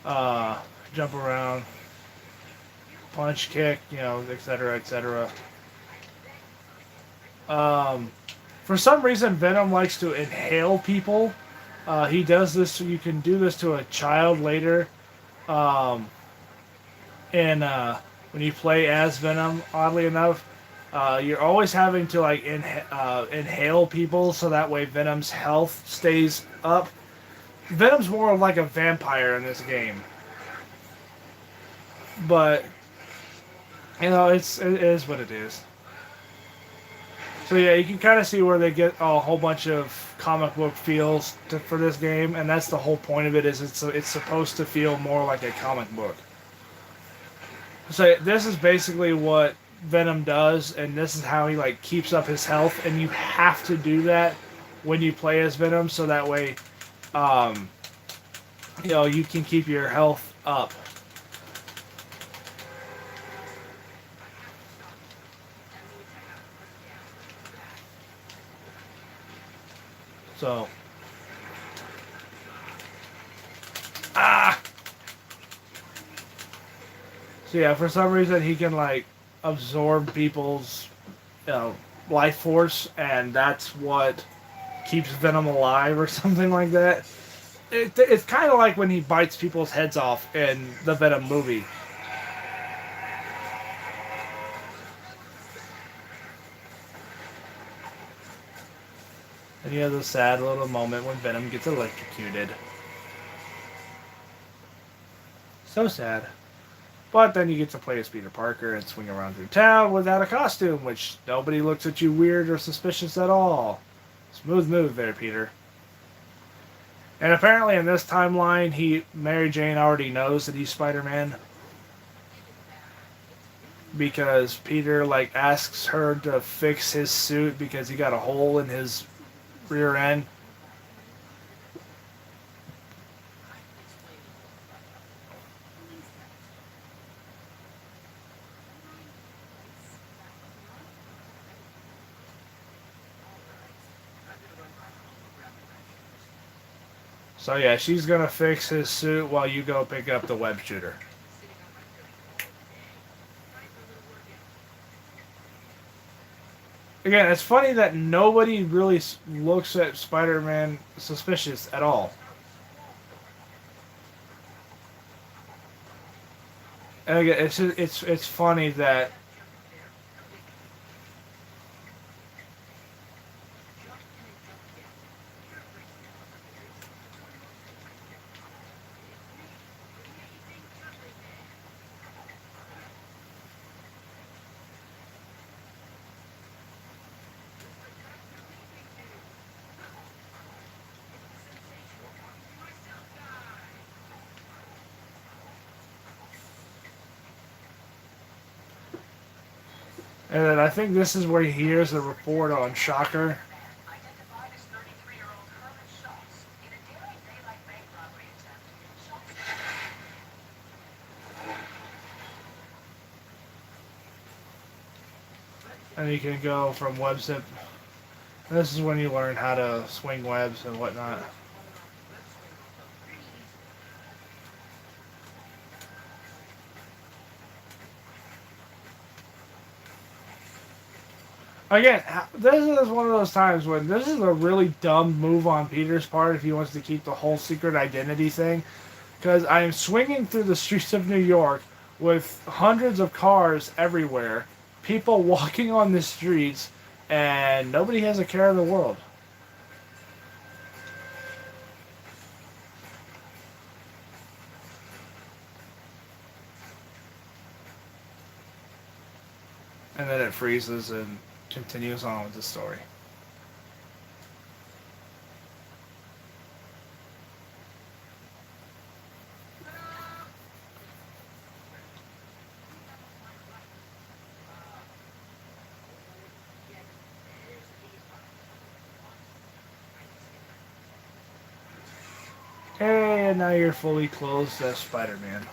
S1: Uh, Jump around, punch, kick, etc., etc. For some reason, Venom likes to inhale people. He does this. You can do this to a child later. Um, and when you play as Venom, oddly enough, you're always having to like inhale people so that way Venom's health stays up. Venom's more of like a vampire in this game, but it is what it is. So yeah, you can kind of see where they get a whole bunch of comic book feels for this game, and that's the whole point of it. Is it's supposed to feel more like a comic book. So this is basically what Venom does, and this is how he like keeps up his health, and you have to do that when you play as Venom, so that way, um, you can keep your health up. So, so yeah, for some reason he can like absorb people's, life force, and that's what keeps Venom alive or something like that. It's kind of like when he bites people's heads off in the Venom movie. And you have the sad little moment when Venom gets electrocuted. So sad. But then you get to play as Peter Parker and swing around through town without a costume, which nobody looks at you weird or suspicious at all. Smooth move there, Peter. And apparently in this timeline, Mary Jane already knows that he's Spider-Man. Because Peter, like, asks her to fix his suit because he got a hole in his rear end. So yeah, she's gonna fix his suit while you go pick up the web shooter. Again, it's funny that nobody really looks at Spider-Man suspicious at all. And again, it's funny that And then I think this is where he hears the report on Shocker. And you can go from webs to... This is when you learn how to swing webs and whatnot. Again, this is one of those times when this is a really dumb move on Peter's part if he wants to keep the whole secret identity thing. Because I am swinging through the streets of New York with hundreds of cars everywhere, people walking on the streets, and nobody has a care in the world. And then it freezes and continues on with the story. And now you're fully clothed as Spider-Man.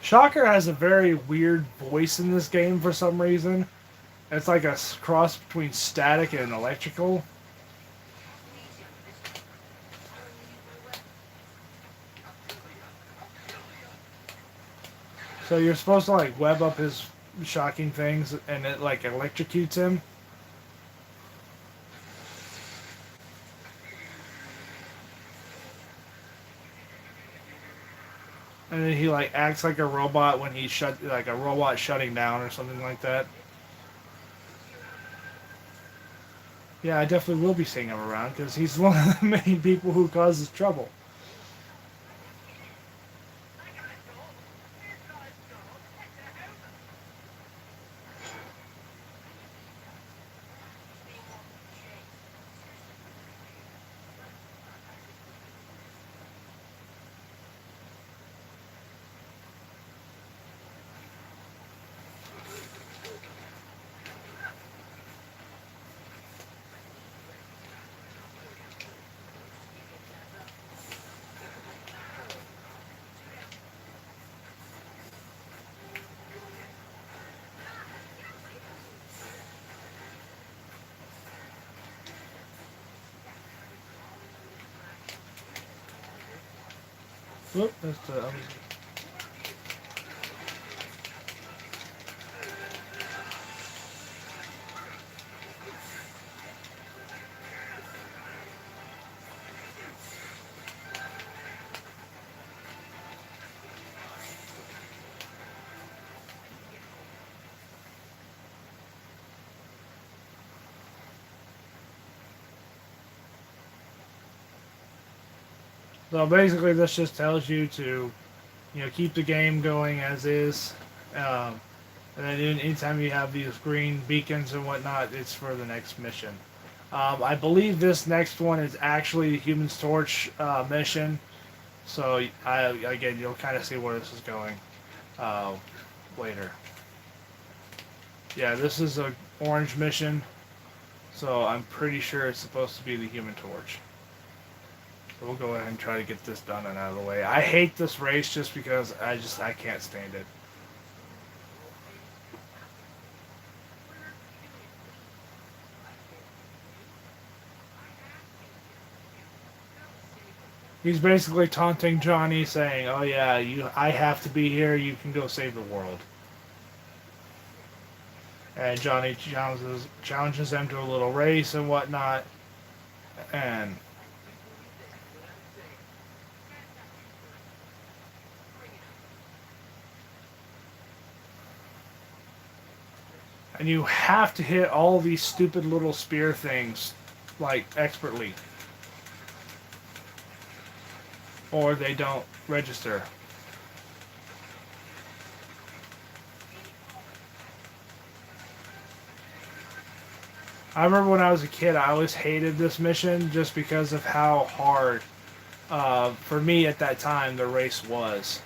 S1: Shocker has a very weird voice in this game for some reason. It's like a cross between static and electrical. So you're supposed to like web up his shocking things and it like electrocutes him. And then he like acts like a robot when he like a robot shutting down or something like that. Yeah, I definitely will be seeing him around because he's one of the main people who causes trouble. Whoop, that's the... So basically, this just tells you to, keep the game going as is. Um, and then anytime you have these green beacons and whatnot, it's for the next mission. I believe this next one is actually the Human Torch mission. So again, you'll kind of see where this is going uh, later. Yeah, this is a orange mission. So I'm pretty sure it's supposed to be the Human Torch. So we'll go ahead and try to get this done and out of the way. I hate this race just because I can't stand it. He's basically taunting Johnny, saying, "Oh yeah, I have to be here. You can go save the world." And Johnny challenges them to a little race and whatnot, and you have to hit all these stupid little spear things like expertly, or they don't register. I remember when I was a kid, I always hated this mission just because of how hard, for me at that time, the race was.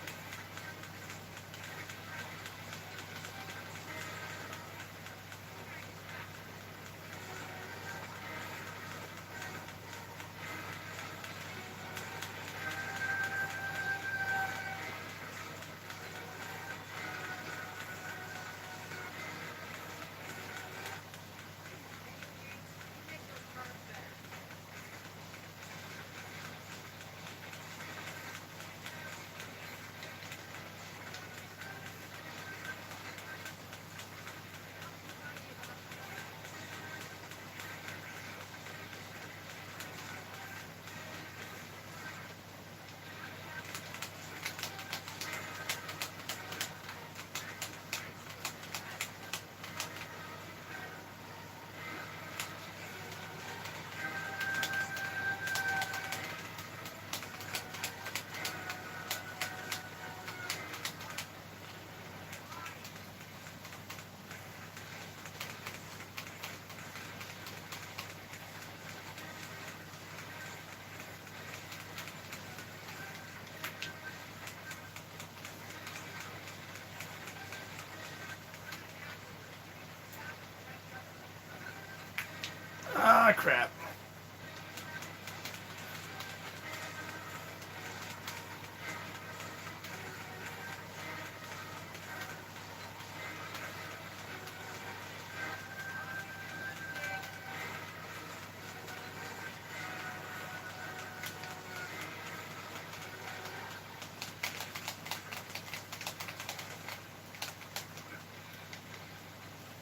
S1: Ah, crap.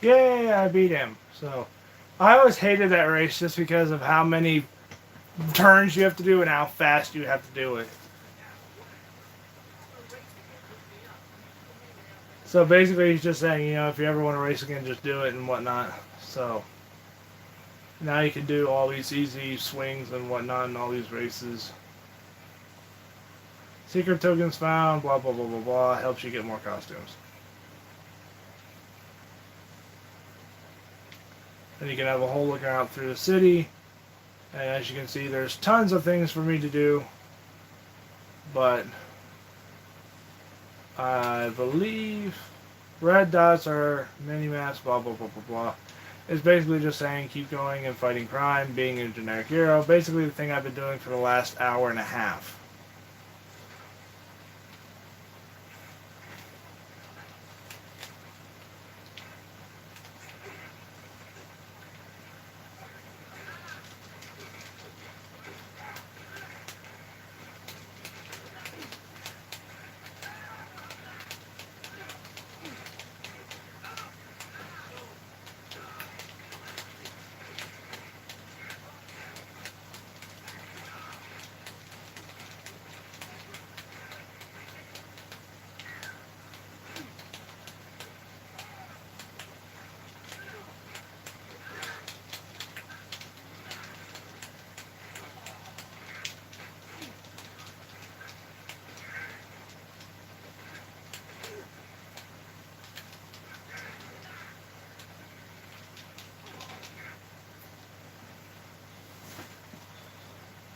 S1: Yay, I beat him. So, I always hated that race just because of how many turns you have to do and how fast you have to do it. So basically, he's just saying, if you ever want to race again, just do it and whatnot. So now you can do all these easy swings and whatnot in all these races. Secret tokens found, blah, blah, blah, blah, blah. Helps you get more costumes. And you can have a whole look around through the city. And as you can see, there's tons of things for me to do. But I believe red dots are mini-maps, blah, blah, blah, blah, blah. It's basically just saying keep going and fighting crime, being a generic hero. Basically the thing I've been doing for the last hour and a half.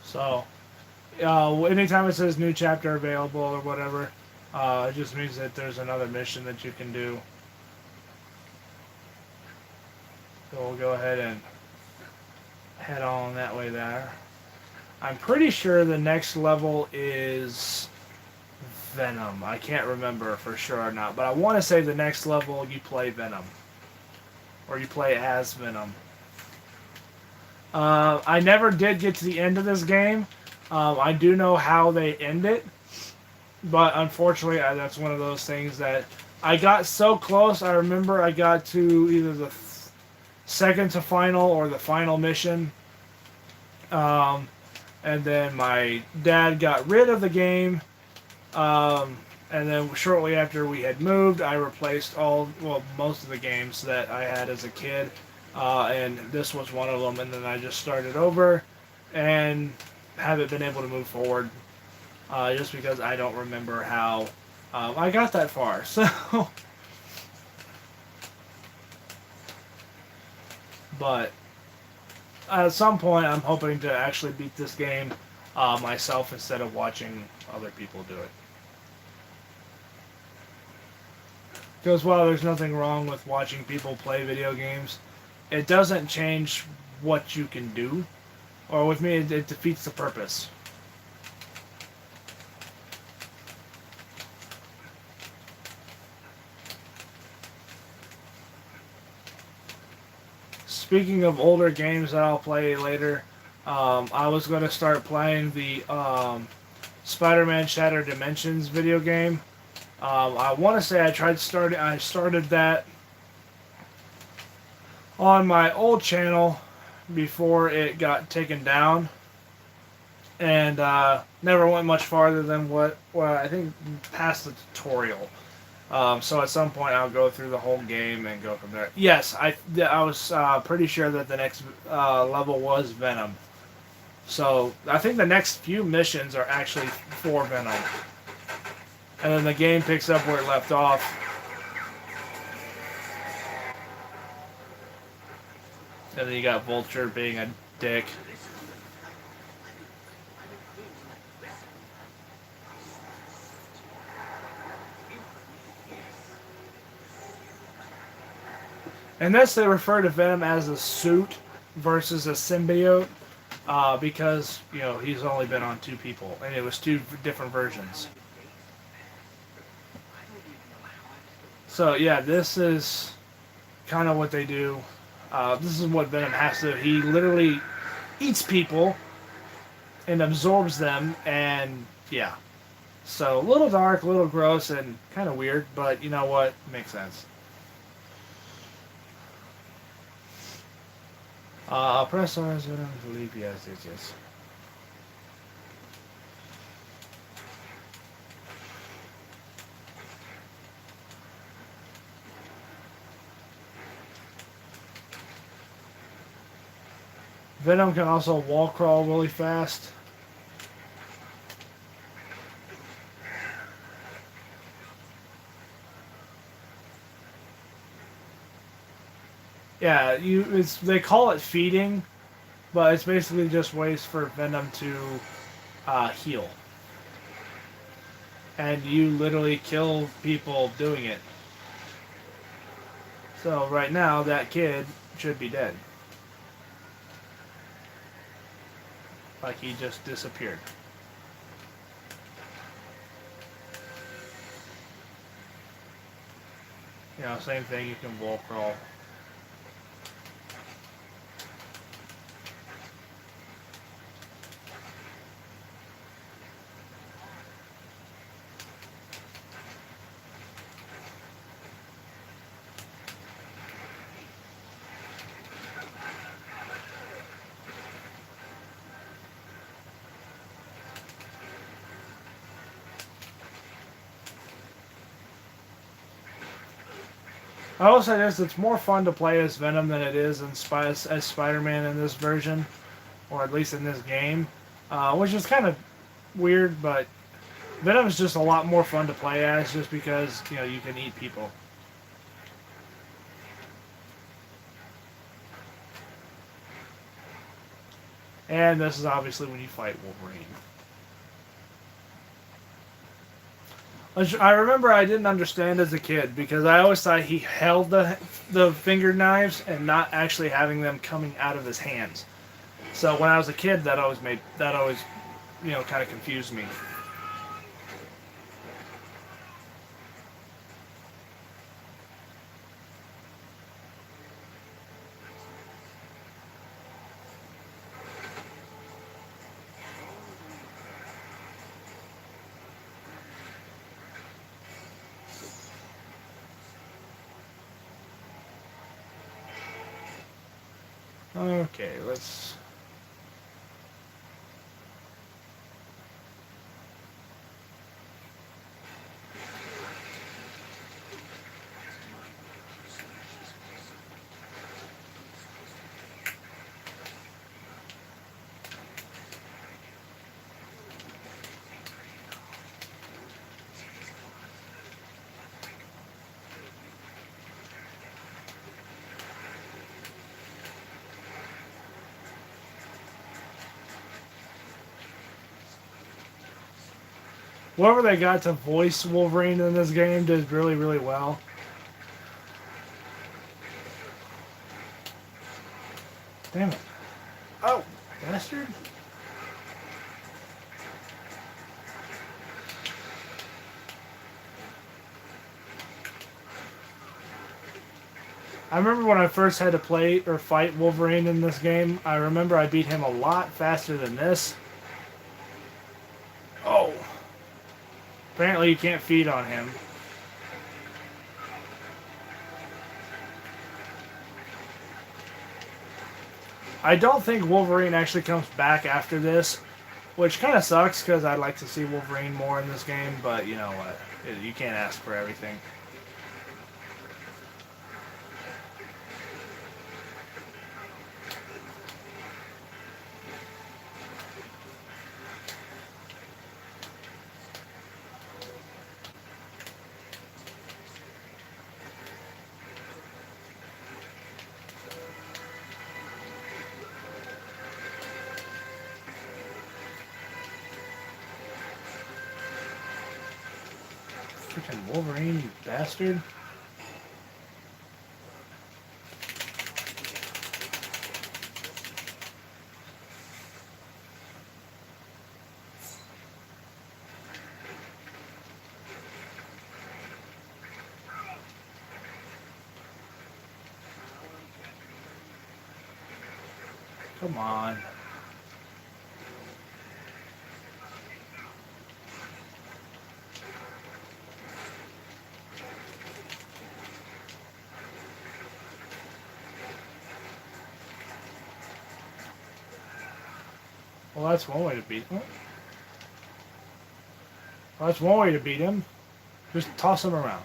S1: So, anytime it says new chapter available or whatever, it just means that there's another mission that you can do. So we'll go ahead and head on that way there. I'm pretty sure the next level is Venom. I can't remember for sure or not, but I want to say the next level you play Venom. Or you play as Venom. I never did get to the end of this game. I do know how they end it, but unfortunately, that's one of those things that I got so close. I remember I got to either the second to final or the final mission, and then my dad got rid of the game, and then shortly after we had moved, I replaced most of the games that I had as a kid. and this was one of them. And then I just started over, and haven't been able to move forward, just because I don't remember how I got that far. So, but at some point, I'm hoping to actually beat this game myself instead of watching other people do it. Because while there's nothing wrong with watching people play video games, it doesn't change what you can do. Or with me, it defeats the purpose. Speaking of older games that I'll play later, I was going to start playing the Spider-Man Shattered Dimensions video game. I want to say I started that on my old channel before it got taken down, and never went much farther than what I think past the tutorial. So at some point I'll go through the whole game and go from there. Yes, I was pretty sure that the next level was Venom. So I think the next few missions are actually for Venom. And then the game picks up where it left off. And then you got Vulture being a dick. In this, they refer to Venom as a suit versus a symbiote, because, you know, he's only been on 2 people, and it was 2 different versions. So, yeah, this is kind of what they do. This is what Venom has to do. He literally eats people and absorbs them, and, yeah. So, a little dark, a little gross, and kind of weird, but you know what? Makes sense. Press R to leave. Yes. Venom can also wall crawl really fast. Yeah, they call it feeding, but it's basically just ways for Venom to heal. And you literally kill people doing it. So right now, that kid should be dead. Like he just disappeared. You know, same thing, you can wall crawl. I will say this, it's more fun to play as Venom than it is as Spider-Man in this version, or at least in this game, which is kind of weird, but Venom is just a lot more fun to play as just because, you know, you can eat people. And this is obviously when you fight Wolverine. I remember I didn't understand as a kid because I always thought he held the finger knives and not actually having them coming out of his hands. So when I was a kid, that always you know, kind of confused me. Okay, let's... whoever they got to voice Wolverine in this game did really, really well. Damn it. Oh, bastard. I remember when I first had to play or fight Wolverine in this game, I remember I beat him a lot faster than this. Oh. Apparently you can't feed on him. I don't think Wolverine actually comes back after this, which kind of sucks because I'd like to see Wolverine more in this game, but you know what? You can't ask for everything. Freaking Wolverine, you bastard. Come on. Well, that's one way to beat him. Well, that's one way to beat him. Just toss him around.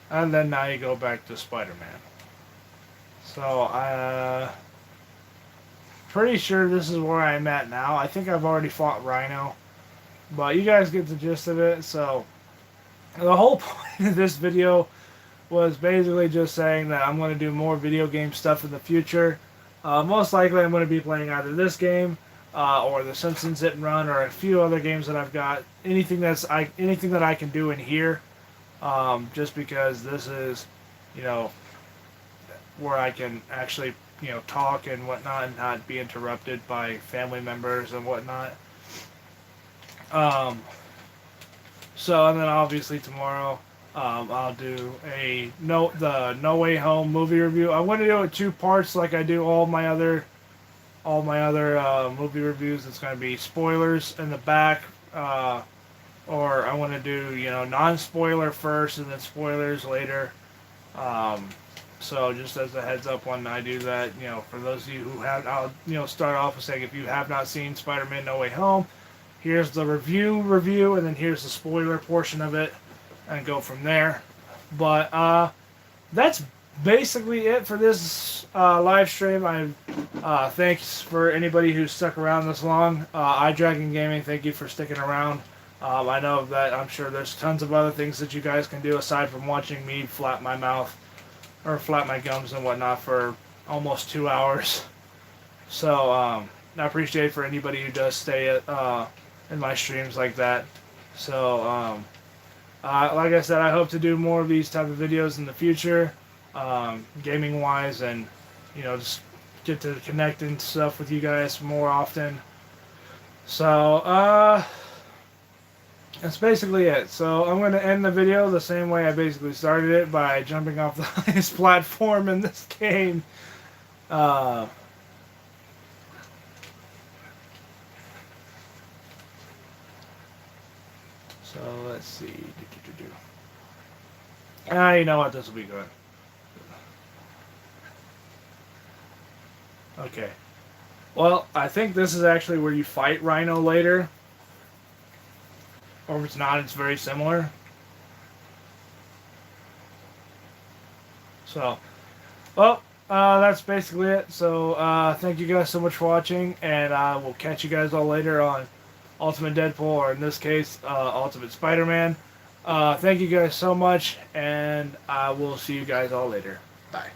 S1: And then now you go back to Spider-Man. So, pretty sure this is where I'm at now. I think I've already fought Rhino. But you guys get the gist of it. So, the whole point of this video was basically just saying that I'm going to do more video game stuff in the future. Most likely I'm going to be playing either this game or the Simpsons Hit and Run or a few other games that I've got. Anything that I can do in here. Just because this is, you know, where I can actually, you know, talk and whatnot and not be interrupted by family members and whatnot. So, and then obviously tomorrow, I'll do the No Way Home movie review. I'm going to do it 2 parts like I do all my other movie reviews. It's going to be spoilers in the back, or I want to do, you know, non-spoiler first and then spoilers later. So just as a heads up when I do that, you know, for those of you who have, I'll, you know, start off with saying if you have not seen Spider-Man No Way Home, here's the review, and then here's the spoiler portion of it, and go from there. But that's basically it for this live stream. Thanks for anybody who stuck around this long. iDragon Gaming, thank you for sticking around. I know that I'm sure there's tons of other things that you guys can do aside from watching me flap my mouth or flap my gums and whatnot for almost 2 hours. So I appreciate for anybody who does stay in my streams like that. So like I said, I hope to do more of these type of videos in the future, gaming wise, and you know, just get to connect and stuff with you guys more often. So that's basically it. So I'm going to end the video the same way I basically started it, by jumping off the highest platform in this game. So let's see. You know what? This will be good. Okay. Well, I think this is actually where you fight Rhino later. Or if it's not, it's very similar. So, well, That's basically it. So thank you guys so much for watching, and we'll catch you guys all later on Ultimate Deadpool, or in this case, Ultimate Spider-Man. Thank you guys so much, and I will see you guys all later. Bye.